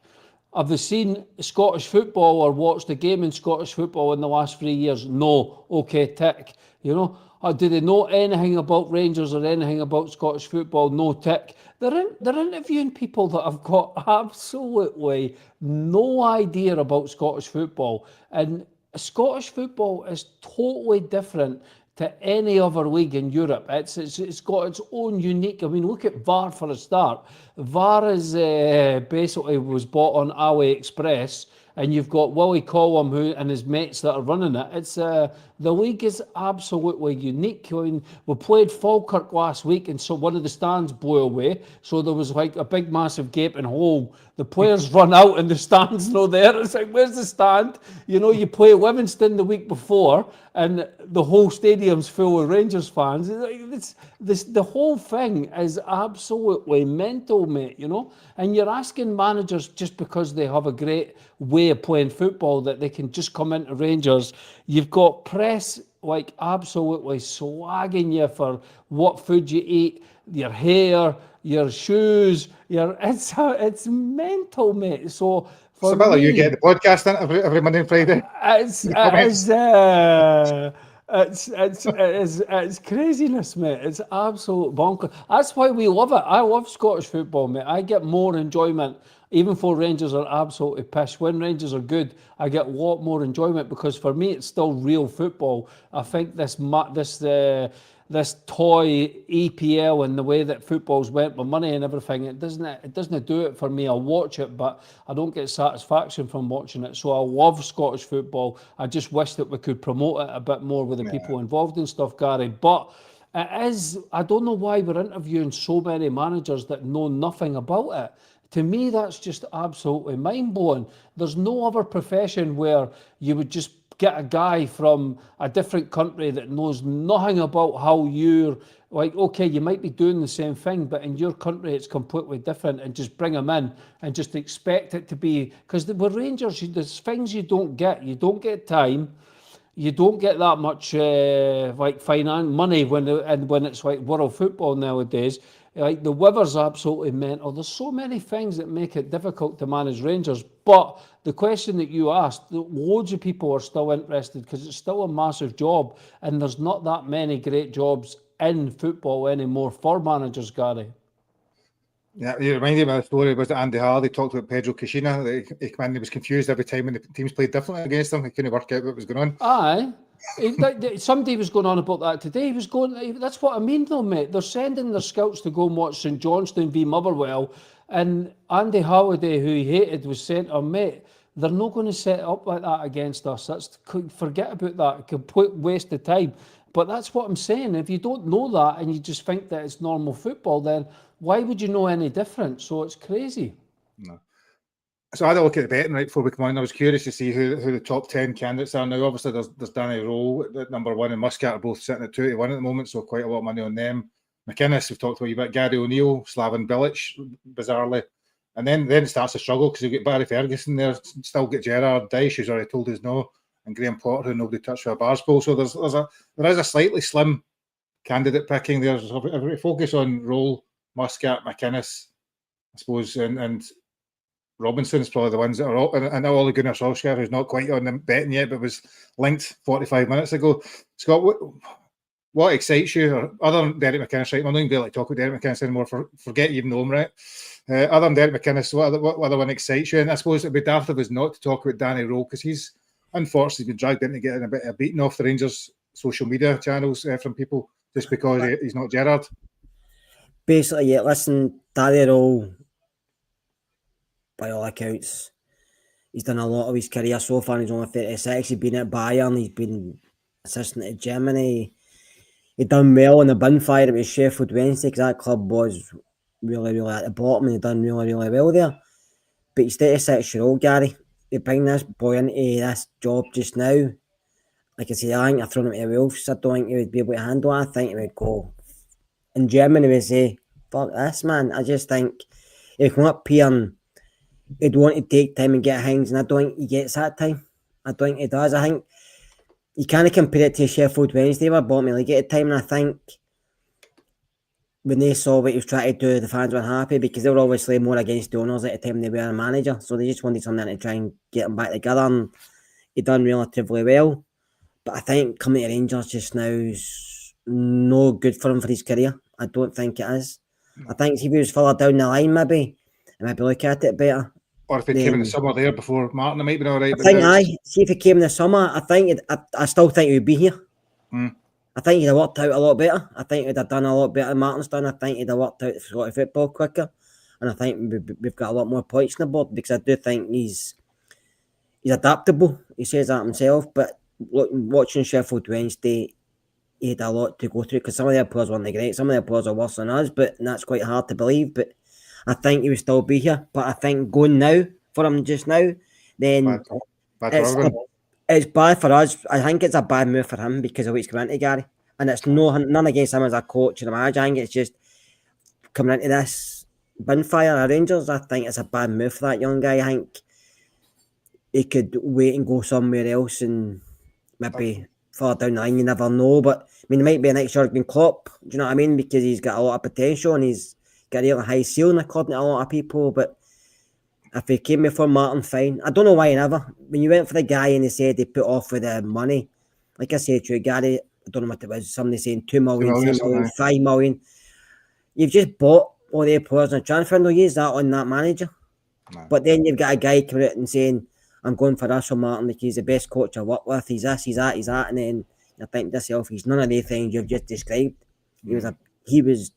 Have they seen Scottish football or watched a game in Scottish football in the last 3 years? No. Okay, tick. You know, or do they know anything about Rangers or anything about Scottish football? No, tick. They're interviewing people that have got absolutely no idea about Scottish football. And Scottish football is totally different to any other league in Europe. It's got its own unique. I mean, look at VAR for a start. VAR is basically was bought on AliExpress, and you've got Willie Collum and his mates that are running it. It's The league is absolutely unique. I mean, we played Falkirk last week, and so one of the stands blew away. So there was like a big, massive gaping hole. The players run out, and the stand's not there. It's like, where's the stand? You know, you play Livingston the week before, and the whole stadium's full of Rangers fans. The whole thing is absolutely mental, mate. You know, and you're asking managers just because they have a great way of playing football that they can just come into Rangers. You've got press like absolutely slagging you for what food you eat, your hair, your shoes, it's mental, mate. So for It's a bit like you me, get the podcast in every Monday and Friday. it's The it comments. is it's craziness, mate. It's absolute bonkers. That's why we love it. I love Scottish football, mate. I get more enjoyment, even though Rangers are absolutely pissed. When Rangers are good, I get a lot more enjoyment because for me, it's still real football. I think this toy EPL and the way that football's went with money and everything, it doesn't do it for me. I'll watch it, but I don't get satisfaction from watching it. So I love Scottish football. I just wish that we could promote it a bit more with the people involved and stuff, Gary. But it is, I don't know why we're interviewing so many managers that know nothing about it. To me, that's just absolutely mind-blowing. There's no other profession where you would just get a guy from a different country that knows nothing about how you're, like, okay, you might be doing the same thing, but in your country it's completely different, and just bring them in and just expect it to be, because with Rangers, there's things you don't get. You don't get time. You don't get that much like money when it's like world football nowadays. Like the weather's absolutely mental. There's so many things that make it difficult to manage Rangers. But the question that you asked, loads of people are still interested because it's still a massive job, and there's not that many great jobs in football anymore for managers, Gary. Yeah, you reminded me of the story. Was it Andy Hardy talked about Pedro Caixinha? He came in, he was confused every time when the teams played differently against him. He couldn't work out what was going on. Aye. Somebody was going on about that today. He was going. That's what I mean, though, mate. They're sending their scouts to go and watch St Johnstone v Motherwell, and Andy Halliday, who he hated, was saying, "Oh, mate, they're not going to set it up like that against us. Forget about that. Complete waste of time." But that's what I'm saying. If you don't know that and you just think that it's normal football, then why would you know any different? So it's crazy. No. So I had a look at the betting right before we come on. I was curious to see who the top 10 candidates are now. Obviously, there's Danny Rowe at number one, and Muscat are both sitting at 2-1 at the moment, so quite a lot of money on them. McInnes, we've talked about you about Gary O'Neill, Slaven Bilic, bizarrely. And then it starts to struggle because you get Barry Ferguson there, still get Gerard Dyche, who's already told us no, and Graham Potter, who nobody touched with a bar's pole. So there is a slightly slim candidate picking there. So if we focus on Rowe, Muscat, McInnes, I suppose, and Robinson's probably the ones that are all, and Ole Gunnar Solskjaer, who's not quite on the betting yet, but was linked 45 minutes ago. Scott, what excites you, or other than Derek McInnes, right? I'm not even going to talk about Derek McInnes anymore. Forget you even know him, right? Other than Derek McInnes, what other one excites you? And I suppose it'd be daft of us not to talk about Danny Rowe, because he's unfortunately been dragged into getting a bit of beating off the Rangers social media channels from people just because he's not Gerrard. Basically, yeah, listen, Danny Rowe, by all accounts, he's done a lot of his career so far. He's only 36. He's been at Bayern. He's been assistant at Germany. He done well in the Bunfire. It was Sheffield Wednesday because that club was really, really at the bottom, and he done really, really well there. But he's 36-year-old, Gary. They bring this boy into this job just now. Like I said, I think I've thrown him to the Wolves. I don't think he would be able to handle it. I think he would go in Germany. He would say, "Fuck this, man." I just think if he come up here and he'd want to take time and get things, and I don't think he gets that time. I don't think he does. I think you can't compare it to Sheffield Wednesday. They were bottom league at the time, and I think when they saw what he was trying to do, the fans weren't happy because they were obviously more against the owners at the time than they were a manager. So they just wanted something to try and get him back together, and he done relatively well. But I think coming to Rangers just now is no good for him for his career. I don't think it is. I think if he was further down the line, maybe look at it better. Or if it came in the summer there before Martin, it might be all right. I think, see if he came in the summer, I still think he would be here. I think he'd have worked out a lot better. I think he'd have done a lot better than Martin's done. I think he'd have worked out Scottish football quicker. And I think we've got a lot more points on the board because I do think he's adaptable. He says that himself. But watching Sheffield Wednesday, he had a lot to go through because some of their players weren't great, some of their players are worse than us, but that's quite hard to believe. But I think he would still be here. But I think going now for him just now, then it's bad for us. I think it's a bad move for him because of what he's coming into, Gary. And it's none against him as a coach or a manager. I think it's just coming into this binfire at Rangers. I think it's a bad move for that young guy. I think he could wait and go somewhere else and maybe far down the line, you never know. But I mean, he might be an next Jurgen Klopp. Do you know what I mean? Because he's got a lot of potential and he's got a really high ceiling according to a lot of people. But if he came before Martin, fine. I don't know why he never. When you went for the guy and he said he put off with the money, like I said to you, Gary, I don't know what it was. Somebody saying 2 million, 3 million, 5 million. You've just bought all the players in the transfer window. Use that on that manager. No. But then you've got a guy coming out and saying, I'm going for Russell Martin, like he's the best coach I work with. He's this, he's that, he's that. And then you think to yourself, he's none of the things you've just described. He was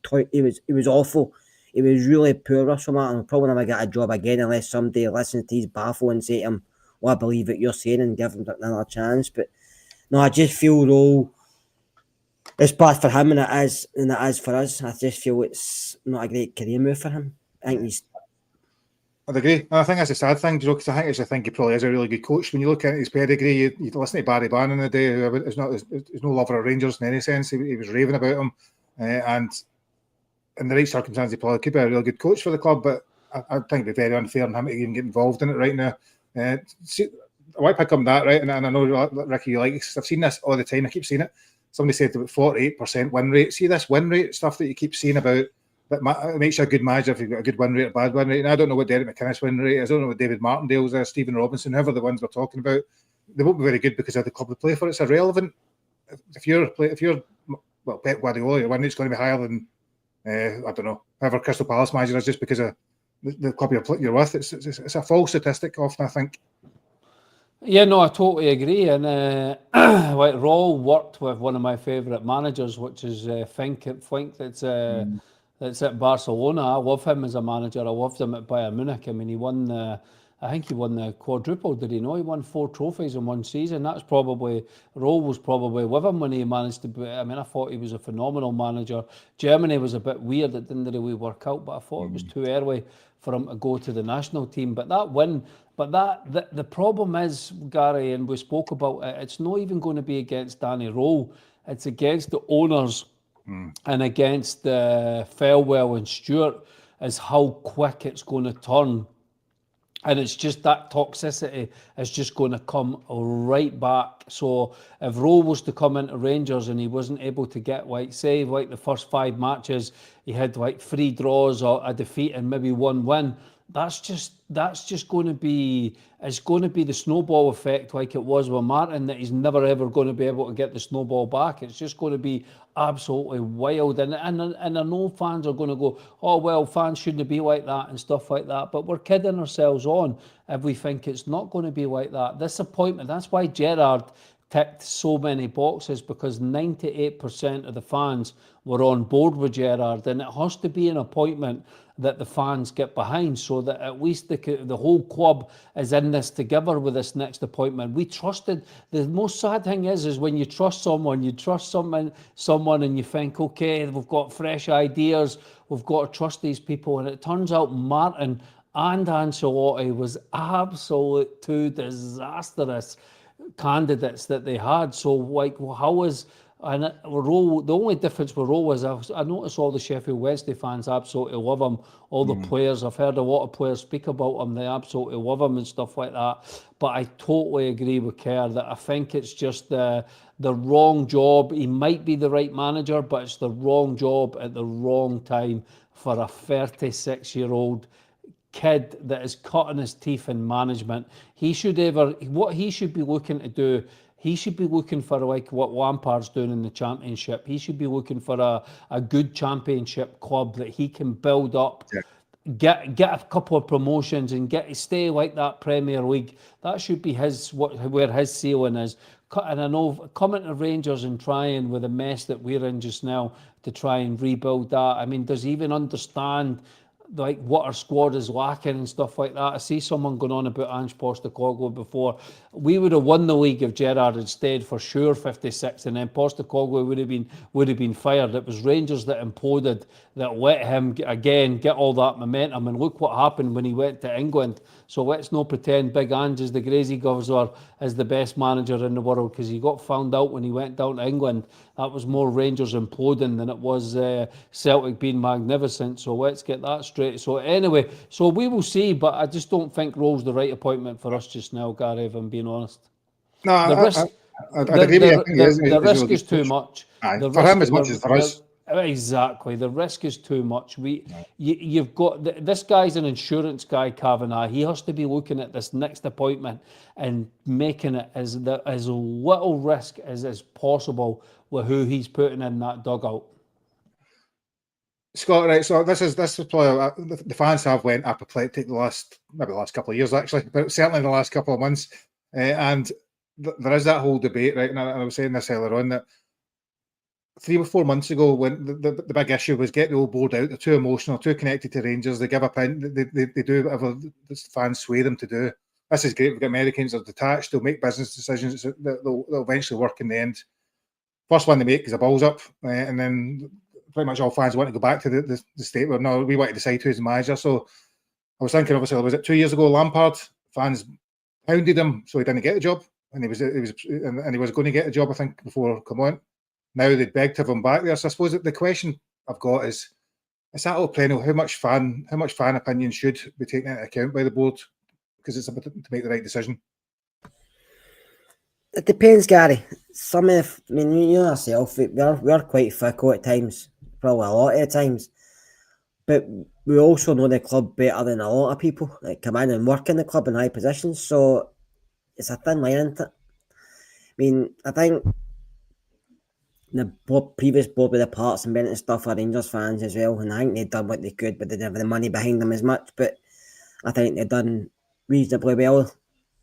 awful. He was really poor, Russell Martin. Will probably never get a job again unless somebody listens to his baffle and say to him, well, I believe what you're saying and give him another chance. But no, I just feel it's bad for him and it is for us. I just feel it's not a great career move for him. I think I'd agree. I think that's a sad thing, because I think he probably is a really good coach. When you look at his pedigree, you listen to Barry Bannon the day, there's no lover of Rangers in any sense. He was raving about him. And in the right circumstances, he probably could be a really good coach for the club, but I think it'd be very unfair on him to even get involved in it right now. I want to pick up that, right? And I know, Ricky, you like, I've seen this all the time. I keep seeing it. Somebody said about 48% win rate. See this win rate stuff that you keep seeing about that makes you a good manager if you've got a good win rate or bad win rate. And I don't know what Derek McInnes win rate is. I don't know what David Martindale's is, Stephen Robinson, whoever the ones we're talking about. They won't be very good because of the club they play for. It's irrelevant. If you're Pep Guardiola, your win rate's going to be higher than I don't know, whoever Crystal Palace manager is, just because of the club you're with. It's a false statistic often, I think. Yeah, no, I totally agree. And like Raul worked with one of my favourite managers, which is Fink that's at Barcelona. I love him as a manager. I loved him at Bayern Munich. I mean, I think he won the quadruple, did he know? He won 4 trophies in one season. Raul was probably with him when he managed to. I mean, I thought he was a phenomenal manager. Germany was a bit weird. It didn't really work out, but I thought it was too early for him to go to the national team. But the problem is, Gary, and we spoke about it, it's not even going to be against Danny Raul. It's against the owners and against Felwell and Stewart, is how quick it's going to turn. And it's just that toxicity is just going to come right back. So if Rowe was to come into Rangers and he wasn't able to get, the first 5 matches, he had 3 draws or a defeat and maybe 1 win, that's just going to be, it's going to be the snowball effect like it was with Martin, that he's never ever going to be able to get the snowball back. It's just going to be absolutely wild. And I know fans are going to go, oh, well, fans shouldn't be like that and stuff like that. But we're kidding ourselves on if we think it's not going to be like that. Disappointment. That's why Gerrard ticked so many boxes, because 98% of the fans were on board with Gerrard, and it has to be an appointment that the fans get behind, so that at least the whole club is in this together with this next appointment. We trusted. The most sad thing is when you trust someone, and you think, okay, we've got fresh ideas, we've got to trust these people, and it turns out Martin and Ancelotti was absolute 2 disastrous candidates that they had. So Rowe, the only difference with Rowe is I notice all the Sheffield Wednesday fans absolutely love him. All the players, I've heard a lot of players speak about him, they absolutely love him and stuff like that. But I totally agree with Kerr that I think it's just the wrong job. He might be the right manager, but it's the wrong job at the wrong time for a 36-year-old kid that is cutting his teeth in management. What he should be looking to do, he should be looking for what Lampard's doing in the Championship. He should be looking for a good Championship club that he can build up, get a couple of promotions and stay like that Premier League. That should be where his ceiling is. And I know coming to Rangers and trying with the mess that we're in just now to try and rebuild that. I mean, does he even understand like what our squad is lacking and stuff like that. I see someone going on about Ange Postecoglou before. We would have won the league if Gerrard had stayed for sure 56, and then Postecoglou would have been fired. It was Rangers that imploded, that let him again get all that momentum, and look what happened when he went to England. So let's not pretend Big Ange is the Grazy Governor is the best manager in the world, because he got found out when he went down to England. That was more Rangers imploding than it was Celtic being magnificent. So let's get that straight. So anyway, so we will see, but I just don't think Rowe's the right appointment for us just now, Gary, if I'm being honest. No, The risk, I'd agree with you. the risk is too much. Aye, for him as much as for us. Exactly, the risk is too much. You've got this guy's an insurance guy, Kavanagh. He has to be looking at this next appointment and making it as little risk as possible with who he's putting in that dugout. Scott, right? So this is probably the fans have went apoplectic the last couple of years actually, but certainly in the last couple of months, and there is that whole debate, right? And I was saying this earlier on that 3 or 4 months ago, when the big issue was get the old board out, they're too emotional, too connected to Rangers. They give up in, they do whatever the fans sway them to do. This is great. We've got Americans that are detached. They'll make business decisions that they'll eventually work in the end. First one they make is a balls up, and then pretty much all fans want to go back to the state where no, we want to decide who's the manager. So I was thinking, obviously, was it 2 years ago? Lampard, fans hounded him, so he didn't get the job, and he was going to get the job, I think, before come on. Now they begged to have him back there. So I suppose that the question I've got is that all perennial? How much fan opinion should be taken into account by the board, because it's about to make the right decision? It depends, Gary. You know yourself, we're quite fickle at times, probably a lot of the times. But we also know the club better than a lot of people that come in and work in the club in high positions. So it's a thin line, isn't it? I mean, I think the previous board with the parts and bent and stuff are Rangers fans as well, and I think they've done what they could, but they didn't have the money behind them as much. But I think they've done reasonably well.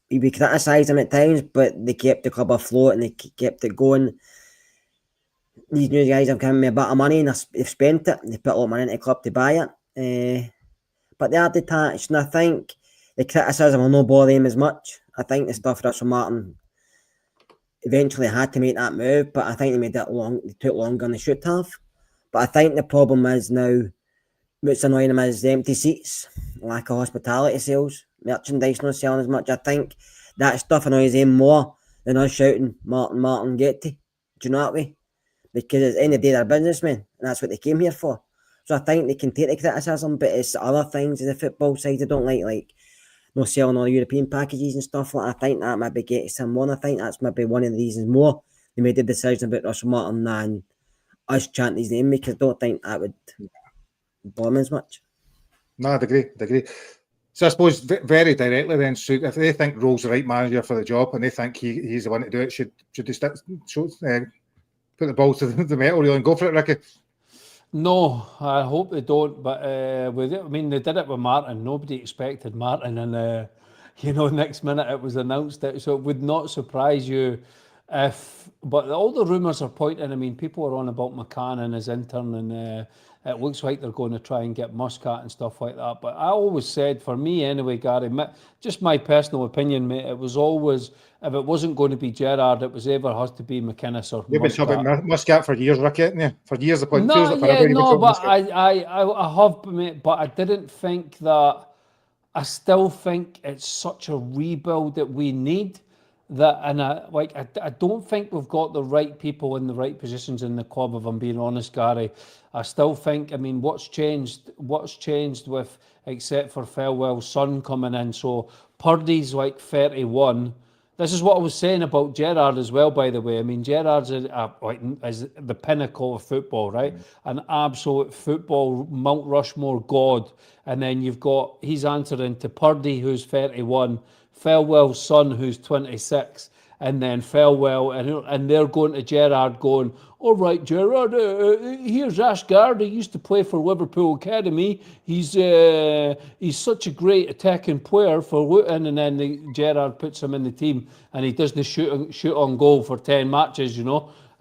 We criticise them at times, but they kept the club afloat and they kept it going. These new guys have given me a bit of money and they've spent it. They put a lot of money into the club to buy it. But they are detached, and I think the criticism will not bother them as much. I think the stuff Russell Martin eventually had to make that move, but I think they took longer than they should have. But I think the problem is now, what's annoying them is the empty seats, lack of hospitality sales, merchandise not selling as much. I think that stuff annoys them more than us shouting, Martin, get to. Do you know that way? Because at the end of the day, they're businessmen, and that's what they came here for. So I think they can take the criticism, but it's other things in the football side they don't like no selling all the European packages and stuff like that. I think that maybe gets him on. I think that's maybe one of the reasons more they made the decision about Russell Martin than us chanting his name, because I don't think that would bother him as much. No, I'd agree. So I suppose very directly then, if they think Rowe's the right manager for the job and they think he's the one to do it, should they put the ball to the metal reel and go for it, Ricky? No, I hope they don't. But they did it with Martin. Nobody expected Martin, and next minute it was announced that. So it would not surprise you if. But all the rumours are pointing. I mean, people are on about McCann and his intern, and it looks like they're going to try and get Muscat and stuff like that. But I always said, for me anyway, Gary, just my personal opinion, mate, it was always, if it wasn't going to be Gerrard, it was ever has to be McInnes or You've been talking about Muscat for years, Ricky, haven't you? For years, the point. But I have, mate, but I didn't think that. I still think it's such a rebuild that we need. And I don't think we've got the right people in the right positions in the club, if I'm being honest, Gary. I still think, what's changed with, except for Felwell's son coming in, so Purdy's 31. This is what I was saying about Gerrard as well, by the way. Gerrard's is the pinnacle of football, right? An absolute football Mount Rushmore god. And then he's answering to Purdy, who's 31, Felwell's son, who's 26, and then Felwell, and they're going to Gerrard going, all right, Gerrard, here's Ashgard. He used to play for Liverpool Academy. He's such a great attacking player for Luton, and then Gerrard puts him in the team, and he doesn't shoot on goal for 10 matches,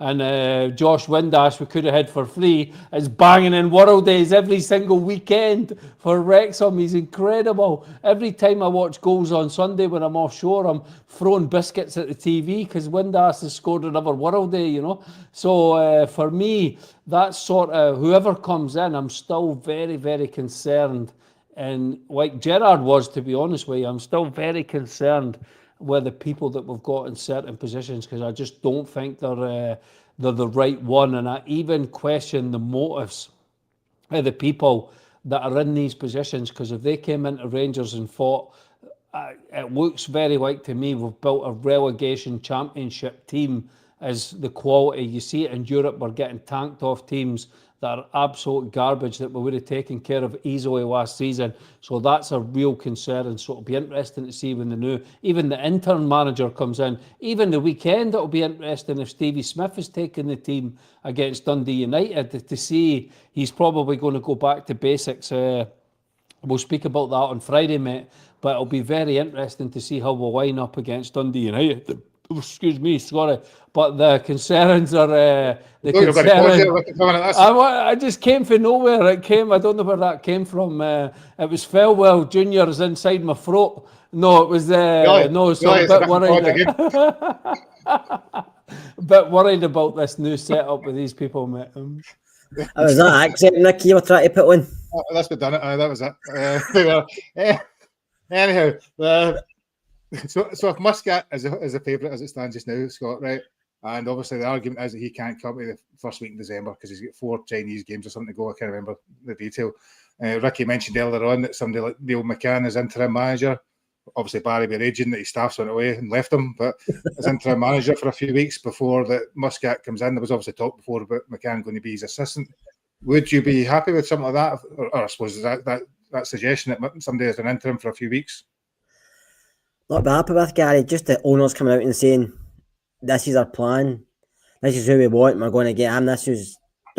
and Josh Windass, we could have had for free, is banging in World Days every single weekend for Wrexham. He's incredible. Every time I watch goals on Sunday when I'm offshore, I'm throwing biscuits at the TV because Windass has scored another World Day, you know. So for me, that sort of, whoever comes in, I'm still very, very concerned. And like Gerrard was, to be honest with you, I'm still very concerned with the people that we've got in certain positions because I just don't think they're the right one. And I even question the motives of the people that are in these positions, because if they came into Rangers and fought, it looks very like to me we've built a relegation championship team as the quality. You see it in Europe, we're getting tanked off teams that are absolute garbage that we would have taken care of easily last season. So that's a real concern. And so it'll be interesting to see when even the intern manager comes in. Even the weekend, it'll be interesting if Stevie Smith is taking the team against Dundee United to see. He's probably going to go back to basics. We'll speak about that on Friday, mate. But it'll be very interesting to see how we'll line up against Dundee United. Excuse me, sorry, but the concerns are the concerns. I just came from nowhere. I don't know where that came from. It was Felwell Junior's inside my throat. No, it was no. So I'm a bit worried. A bit worried about this new setup with these people, mate. Was that accent, Nick, you were trying to put in? That's been done. That was it. Anyhow. So if Muscat is a favourite as it stands just now, Scott, right? And obviously the argument is that he can't come to the first week in December because he's got 4 Chinese games or something to go. I can't remember the detail. Ricky mentioned earlier on that somebody like Neil McCann is interim manager. Obviously Barry be raging that his staffs went away and left him, but as interim manager for a few weeks before that Muscat comes in. There was obviously talk before about McCann going to be his assistant. Would you be happy with something like that? Or I suppose that suggestion that somebody is an interim for a few weeks? Not be happy with, Gary. Just the owners coming out and saying, this is our plan. This is who we want. We're going to get him. Don't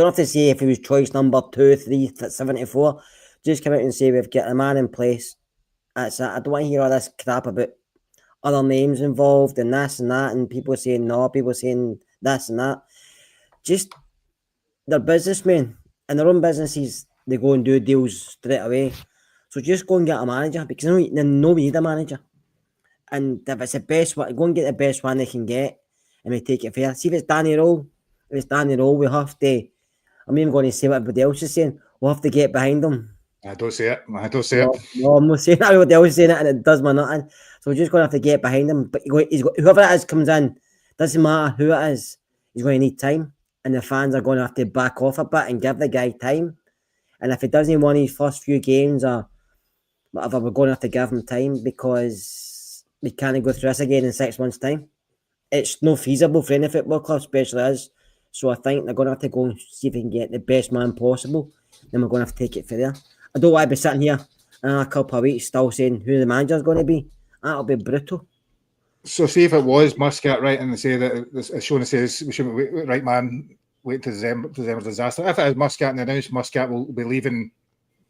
have to say if he was choice number 2, 3, 74. Just come out and say, we've got a man in place. That's it. I don't want to hear all this crap about other names involved and this and that, and people saying no, people saying this and that. Just, they're businessmen. In their own businesses, they go and do deals straight away. So just go and get a manager, because we need a manager. And if it's the best one, go and get the best one they can get, and we take it fair. See if it's Danny Rowe. If it's Danny Rowe, we have to. I'm even going to say what everybody else is saying. We'll have to get behind them. I don't say it. No, I'm not saying that. Everybody else is saying it, and it does me nothing. So we're just going to have to get behind them. But whoever it is comes in, doesn't matter who it is, he's going to need time, and the fans are going to have to back off a bit and give the guy time. And if he doesn't win his first few games or whatever, we're going to have to give him time, because we can't go through this again in 6 months' time. It's not feasible for any football club, especially us. So I think they're going to have to go and see if they can get the best man possible. Then we're going to have to take it for there. I don't want to be sitting here in a couple of weeks still saying who the manager's going to be. That'll be brutal. So see if it was Muscat, right, and they say that it's showing says we shouldn't wait, right man, wait to December's disaster. If it is Muscat and they announce Muscat will be leaving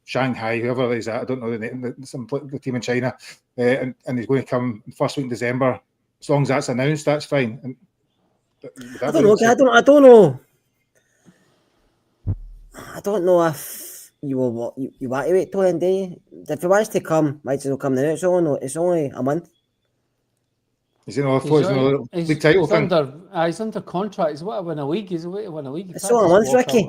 Shanghai, whoever he's at, I don't know the name, the team in China, and he's going to come first week in December. As long as that's announced, that's fine. And I don't know. I don't know. I don't know if you want to wait till the end day. If he wants to come, might as well come now. It's only a month. Is he not a league title thing? He's under contract. He's what to win a league. He's away to win a league. It's only a month, Ricky.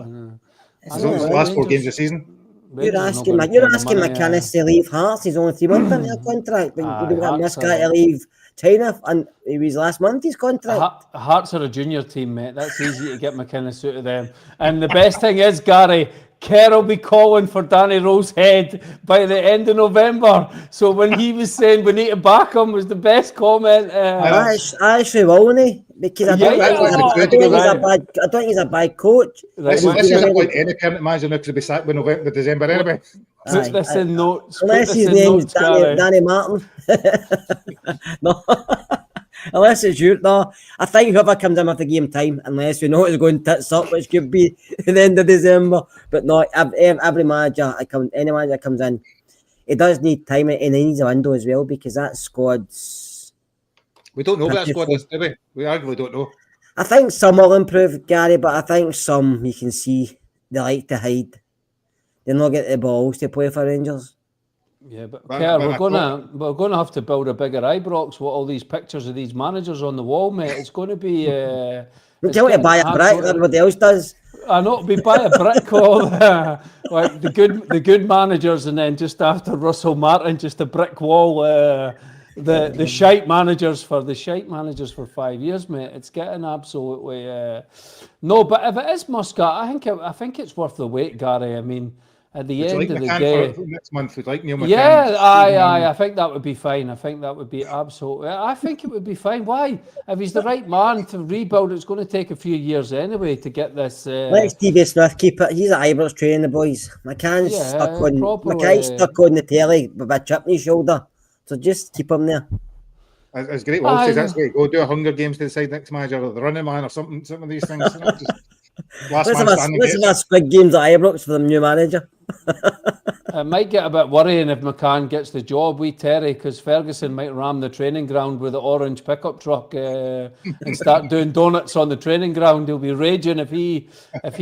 It's only the last 4 games of the season. You're asking McCannis to leave Hearts. He's only 3 months into a contract. But you want Muscat to leave China, and it was last month his contract. Hearts are a junior team, mate. That's easy to get McCannis out of them. And the best thing is, Gary, Kerr will be calling for Danny Rowe's head by the end of November. So when he was saying we need to back him, was the best comment. I actually will, won't he? Because I don't think he's a bad coach. This isn't like any permanent manager now to be sacked by November, December anyway. Put this in notes. Unless his name is Danny Martin. No. Unless it's you. No, I think whoever comes in have to give him time, unless we know it's going tits up, which could be the end of December. But no, every manager, any manager that comes in, he does need time, and he needs a window as well, because that squad's... We don't know what that squad is, do we? We arguably don't know. I think some will improve, Gary, but I think some you can see they like to hide. They not get the balls to play for Rangers. Yeah, but But, Kerr, but I thought, we're gonna have to build a bigger Ibrox with all these pictures of these managers on the wall, mate. It's going to be You it's want to getting buy a brick, absolutely. everybody else does. I know we buy a brick all like the good managers, and then just after Russell Martin, just a brick wall. The shite managers for 5 years, mate. It's getting absolutely no. But if it is Muscat, I think it's worth the wait, Gary. I mean, at the would you like end of the McCann day. for next month? Would like Neil McCann? Yeah, aye. I think that would be fine. I think that would be absolutely. I think it would be fine. Why? If he's the right man to rebuild, it's going to take a few years anyway to get this. Let Stevie Smith keep it. He's at Ibrox training the boys. Yeah, McKay's properly. stuck on the telly with a chip on his shoulder. So just keep him there. As Great Wall says, Aye. that's great. Go do a Hunger Games to decide next manager or the running man or something. Some of these things. Just last Let's man have standing. a Squid Games at Ibrox for the new manager. It might get a bit worrying if McCann gets the job, wee Terry, because Ferguson might ram the training ground with the orange pickup truck and start doing donuts on the training ground. He'll be raging if he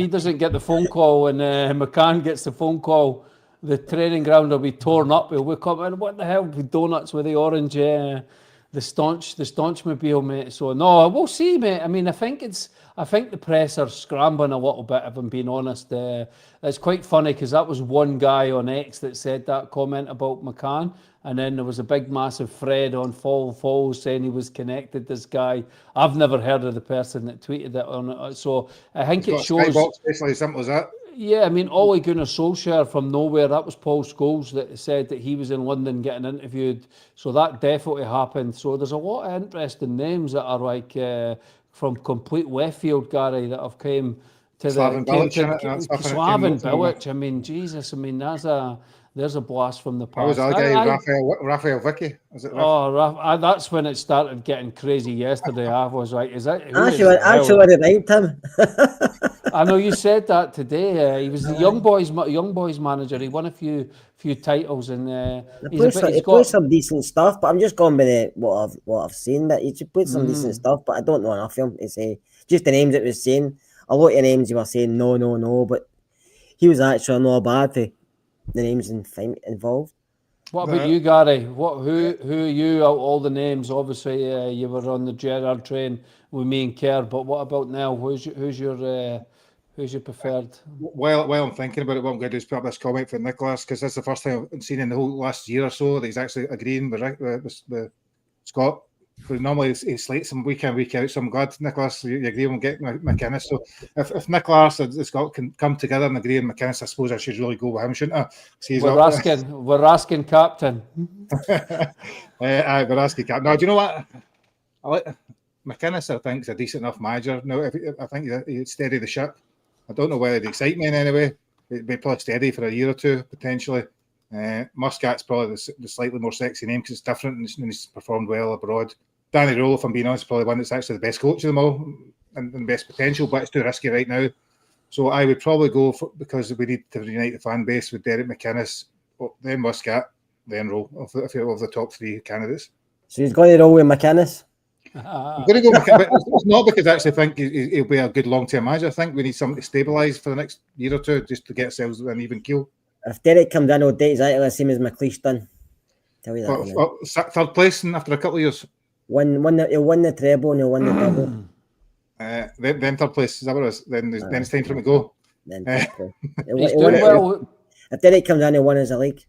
doesn't get the phone call and McCann gets the phone call. The training ground will be torn up. He'll wake up and what the hell with donuts with the orange, the staunch mobile, mate. So no, we'll see, mate. I mean, I think the press are scrambling a little bit, if I'm being honest. It's quite funny because that was one guy on X that said that comment about McCann, and then there was a big massive thread on Fall saying he was connected. This guy, I've never heard of the person that tweeted it on it. So I think it shows. Skybox, basically as simple as that. Yeah, I mean, Ole Gunnar Solskjaer from nowhere, that was Paul Scholes that said that he was in London getting interviewed. So that definitely happened. So there's a lot of interesting names that are like from complete left field, Gary, that have came to Slaven Bilic in it, that's nothing that came Slaven up to Bilic. I mean, Jesus, I mean, there's a blast from the That was past. the other guy, Raphael Vicky. Is it? That's when it started getting crazy yesterday. I was like, is that... Actually, what about him? I know you said that today. He was the young boys manager. He won a few titles, and He plays some decent stuff. But I'm just going by what I've seen. That he played some decent stuff, but I don't know enough of him to say. Just the names it was saying. A lot of names you were saying no, but he was actually not bad for the names involved. What about you, Gary? Who are you? Out all the names, obviously, you were on the Gerrard train with me and Kerr. But what about now? Who's your preferred? While I'm thinking about it, what I'm going to do is put up this comment for Nicholas, because that's the first time I've seen in the whole last year or so that he's actually agreeing with Scott. Because normally he slates him week in, week out. So I'm glad, Nicholas, you agree on getting McInnes. So if Nicholas and Scott can come together and agree on McInnes, I suppose I should really go with him, shouldn't I? We're asking captain. We're asking captain. No, do you know what? I like McInnes. I think is a decent enough manager. No, I think he'd steady the ship. I don't know whether he'd excite me in any way. He'd be probably steady for a year or two potentially. Muscat's probably the slightly more sexy name because it's different and he's performed well abroad. Danny Rowell, if I'm being honest, is probably one that's actually the best coach of them all and best potential, but it's too risky right now. So I would probably go for, because we need to unite the fan base, with Derek McInnes, then Muscat, then Rowell of the top three candidates. So he's going to roll with McInnes. I'm going to go McInnes, but it's not because I actually think he'll be a good long-term manager. I think we need something to stabilise for the next year or two just to get ourselves an even keel. If Derek comes in, he'll do exactly the same as McLeish done. Tell you that. Third place after a couple of years. He'll win the treble and he'll win the double. Then third place, is that what it is? Then it's time for him to go. He's doing well. If Derek comes in, he'll win as a league.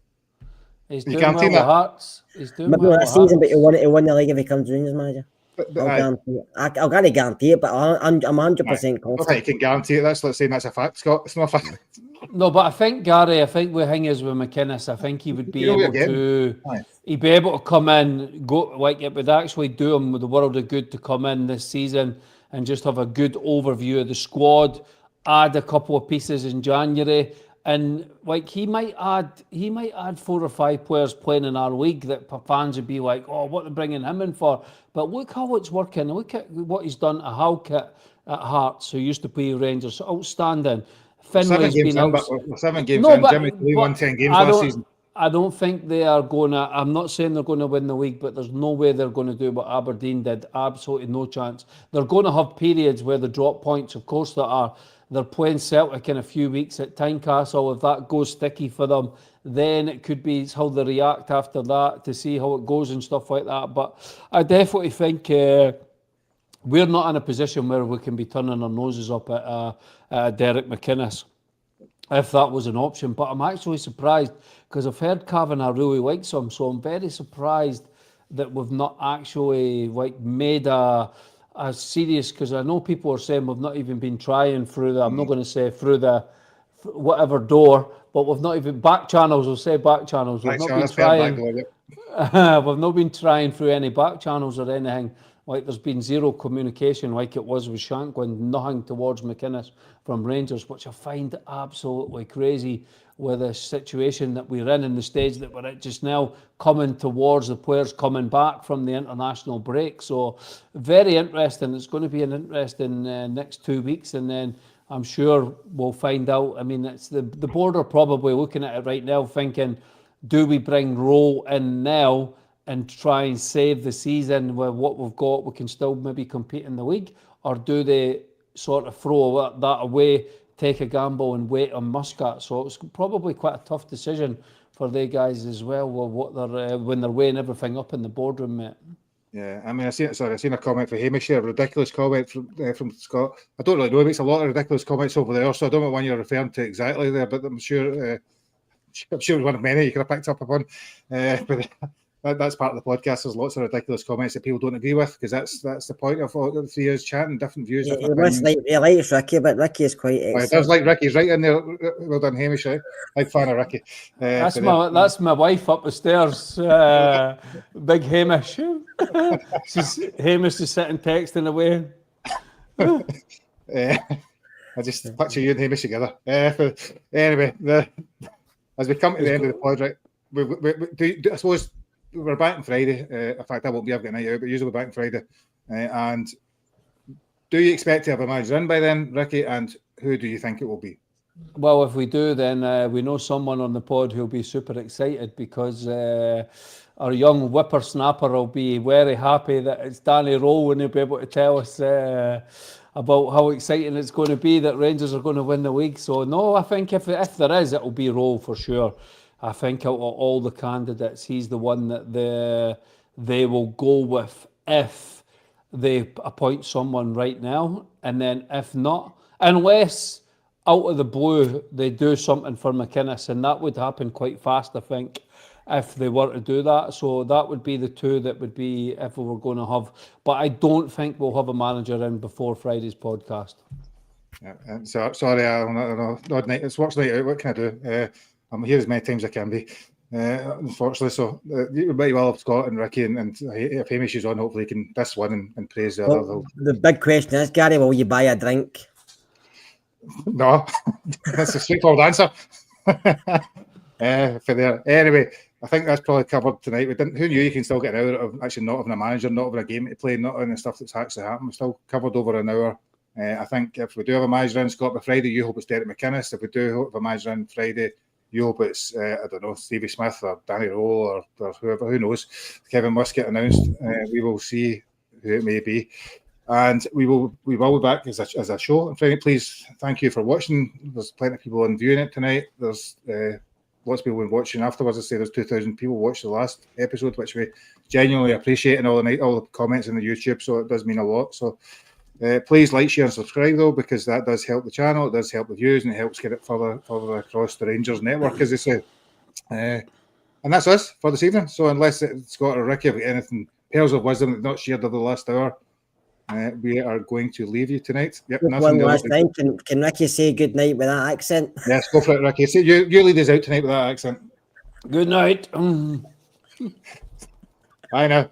He's doing well with Hearts. He's doing well that season, but Hearts. he'll win the league if he comes in as manager. I'll guarantee it, but I'm 100% confident. I think you can guarantee it. That's like saying that's a fact, Scott. It's not a fact. No, but I think, Gary, with McInnes, I think he would be able to. He'd be able to come in, go like it would actually do him the world of good to come in this season and just have a good overview of the squad, add a couple of pieces in January, and like he might add 4 or 5 players playing in our league that fans would be like, oh, what they're bringing him in for. But look how it's working. Look at what he's done to Halkett at Hearts, who used to play Rangers, outstanding. Finlay's been out. 7 games in. Jimmy Lee won 10 games last season. I don't think they are going to. I'm not saying they're going to win the league, but there's no way they're going to do what Aberdeen did. Absolutely no chance. They're going to have periods where they drop points. Of course, there are. They're playing Celtic in a few weeks at Tynecastle. If that goes sticky for them, then it could be how they react after that to see how it goes and stuff like that. But I definitely think we're not in a position where we can be turning our noses up at Derek McInnes, if that was an option. But I'm actually surprised because I've heard Kavanagh really likes him, so I'm very surprised that we've not actually made a serious, because I know people are saying we've not even been trying through I'm not going to say through the whatever door, but we've not even back channels. We'll say back channels. We've not been trying. We've not been trying through any back channels or anything. Like, there's been zero communication like it was with Shanklin, nothing towards McInnes from Rangers, which I find absolutely crazy with the situation that we're in and the stage that we're at just now, coming towards the players coming back from the international break. So very interesting. It's going to be an interesting next 2 weeks, and then I'm sure we'll find out. I mean, it's the board are probably looking at it right now thinking, do we bring Rowe in now and try and save the season with what we've got? We can still maybe compete in the league, or do they sort of throw that away, take a gamble and wait on Muscat? So it's probably quite a tough decision for they guys as well, what they're when they're weighing everything up in the boardroom, mate. Yeah, I mean, I seen a comment for Hamish here, a ridiculous comment from Scott. I don't really know. He makes a lot of ridiculous comments over there, so I don't know what you're referring to exactly there, but I'm sure it was one of many you could have picked up upon. But that's part of the podcast. There's lots of ridiculous comments that people don't agree with, because that's the point of all the 3 years chatting, different views. He likes Ricky, but Ricky is quite. He does like Ricky. He's right in there. Well done, Hamish. Right? Big fan of Ricky. That's my wife up the stairs. Big Hamish. Hamish is sitting texting away. I just picture you and Hamish together. Anyway, as we come to the end of the project, I suppose we're back on Friday. In fact, I won't be able to get a night out, but usually we're back on Friday. And do you expect to have a manager in by then, Ricky? And who do you think it will be? Well, if we do, then we know someone on the pod who'll be super excited, because our young whippersnapper will be very happy that it's Danny Rowe, and he'll be able to tell us about how exciting it's going to be that Rangers are going to win the league. So no, I think if there is, it'll be Rowe for sure. I think out of all the candidates, he's the one that they will go with if they appoint someone right now. And then if not, unless out of the blue they do something for McInnes, and that would happen quite fast, I think, if they were to do that. So that would be the two that would be if we were going to have. But I don't think we'll have a manager in before Friday's podcast. Yeah, so sorry, I don't know. It's works night out. What can I do? I'm here as many times as I can be, unfortunately. So you might well have Scott and Ricky, and if Hamish is on, hopefully he can this one and praise the other. The big question is, Gary, will you buy a drink? No, that's a straightforward answer. For there. Anyway, I think that's probably covered tonight. Who knew you can still get an hour of actually not having a manager, not having a game to play, not having the stuff that's actually happened. We're still covered over an hour. I think if we do have a manager in, Scott, by Friday, you hope it's Derek McInnes. If we do have a manager in Friday, you hope it's, I don't know, Stevie Smith or Danny Rowe or whoever, who knows. Kevin Muscat announced. We will see who it may be. And we will be back as a show on Friday. Please, thank you for watching. There's plenty of people viewing it tonight. There's lots of people been watching afterwards. I say there's 2,000 people watched the last episode, which we genuinely appreciate, and all the comments in the YouTube, so it does mean a lot. So please like, share and subscribe though, because that does help the channel, it does help the views, and it helps get it further across the Rangers network, as they say. And that's us for this evening. So unless Scott or Ricky have got anything, pearls of wisdom that not shared over the last hour, we are going to leave you tonight. Yep, one last time. Can Ricky say good night with that accent? Yes, go for it, Ricky. So you lead us out tonight with that accent. Good night. Bye now.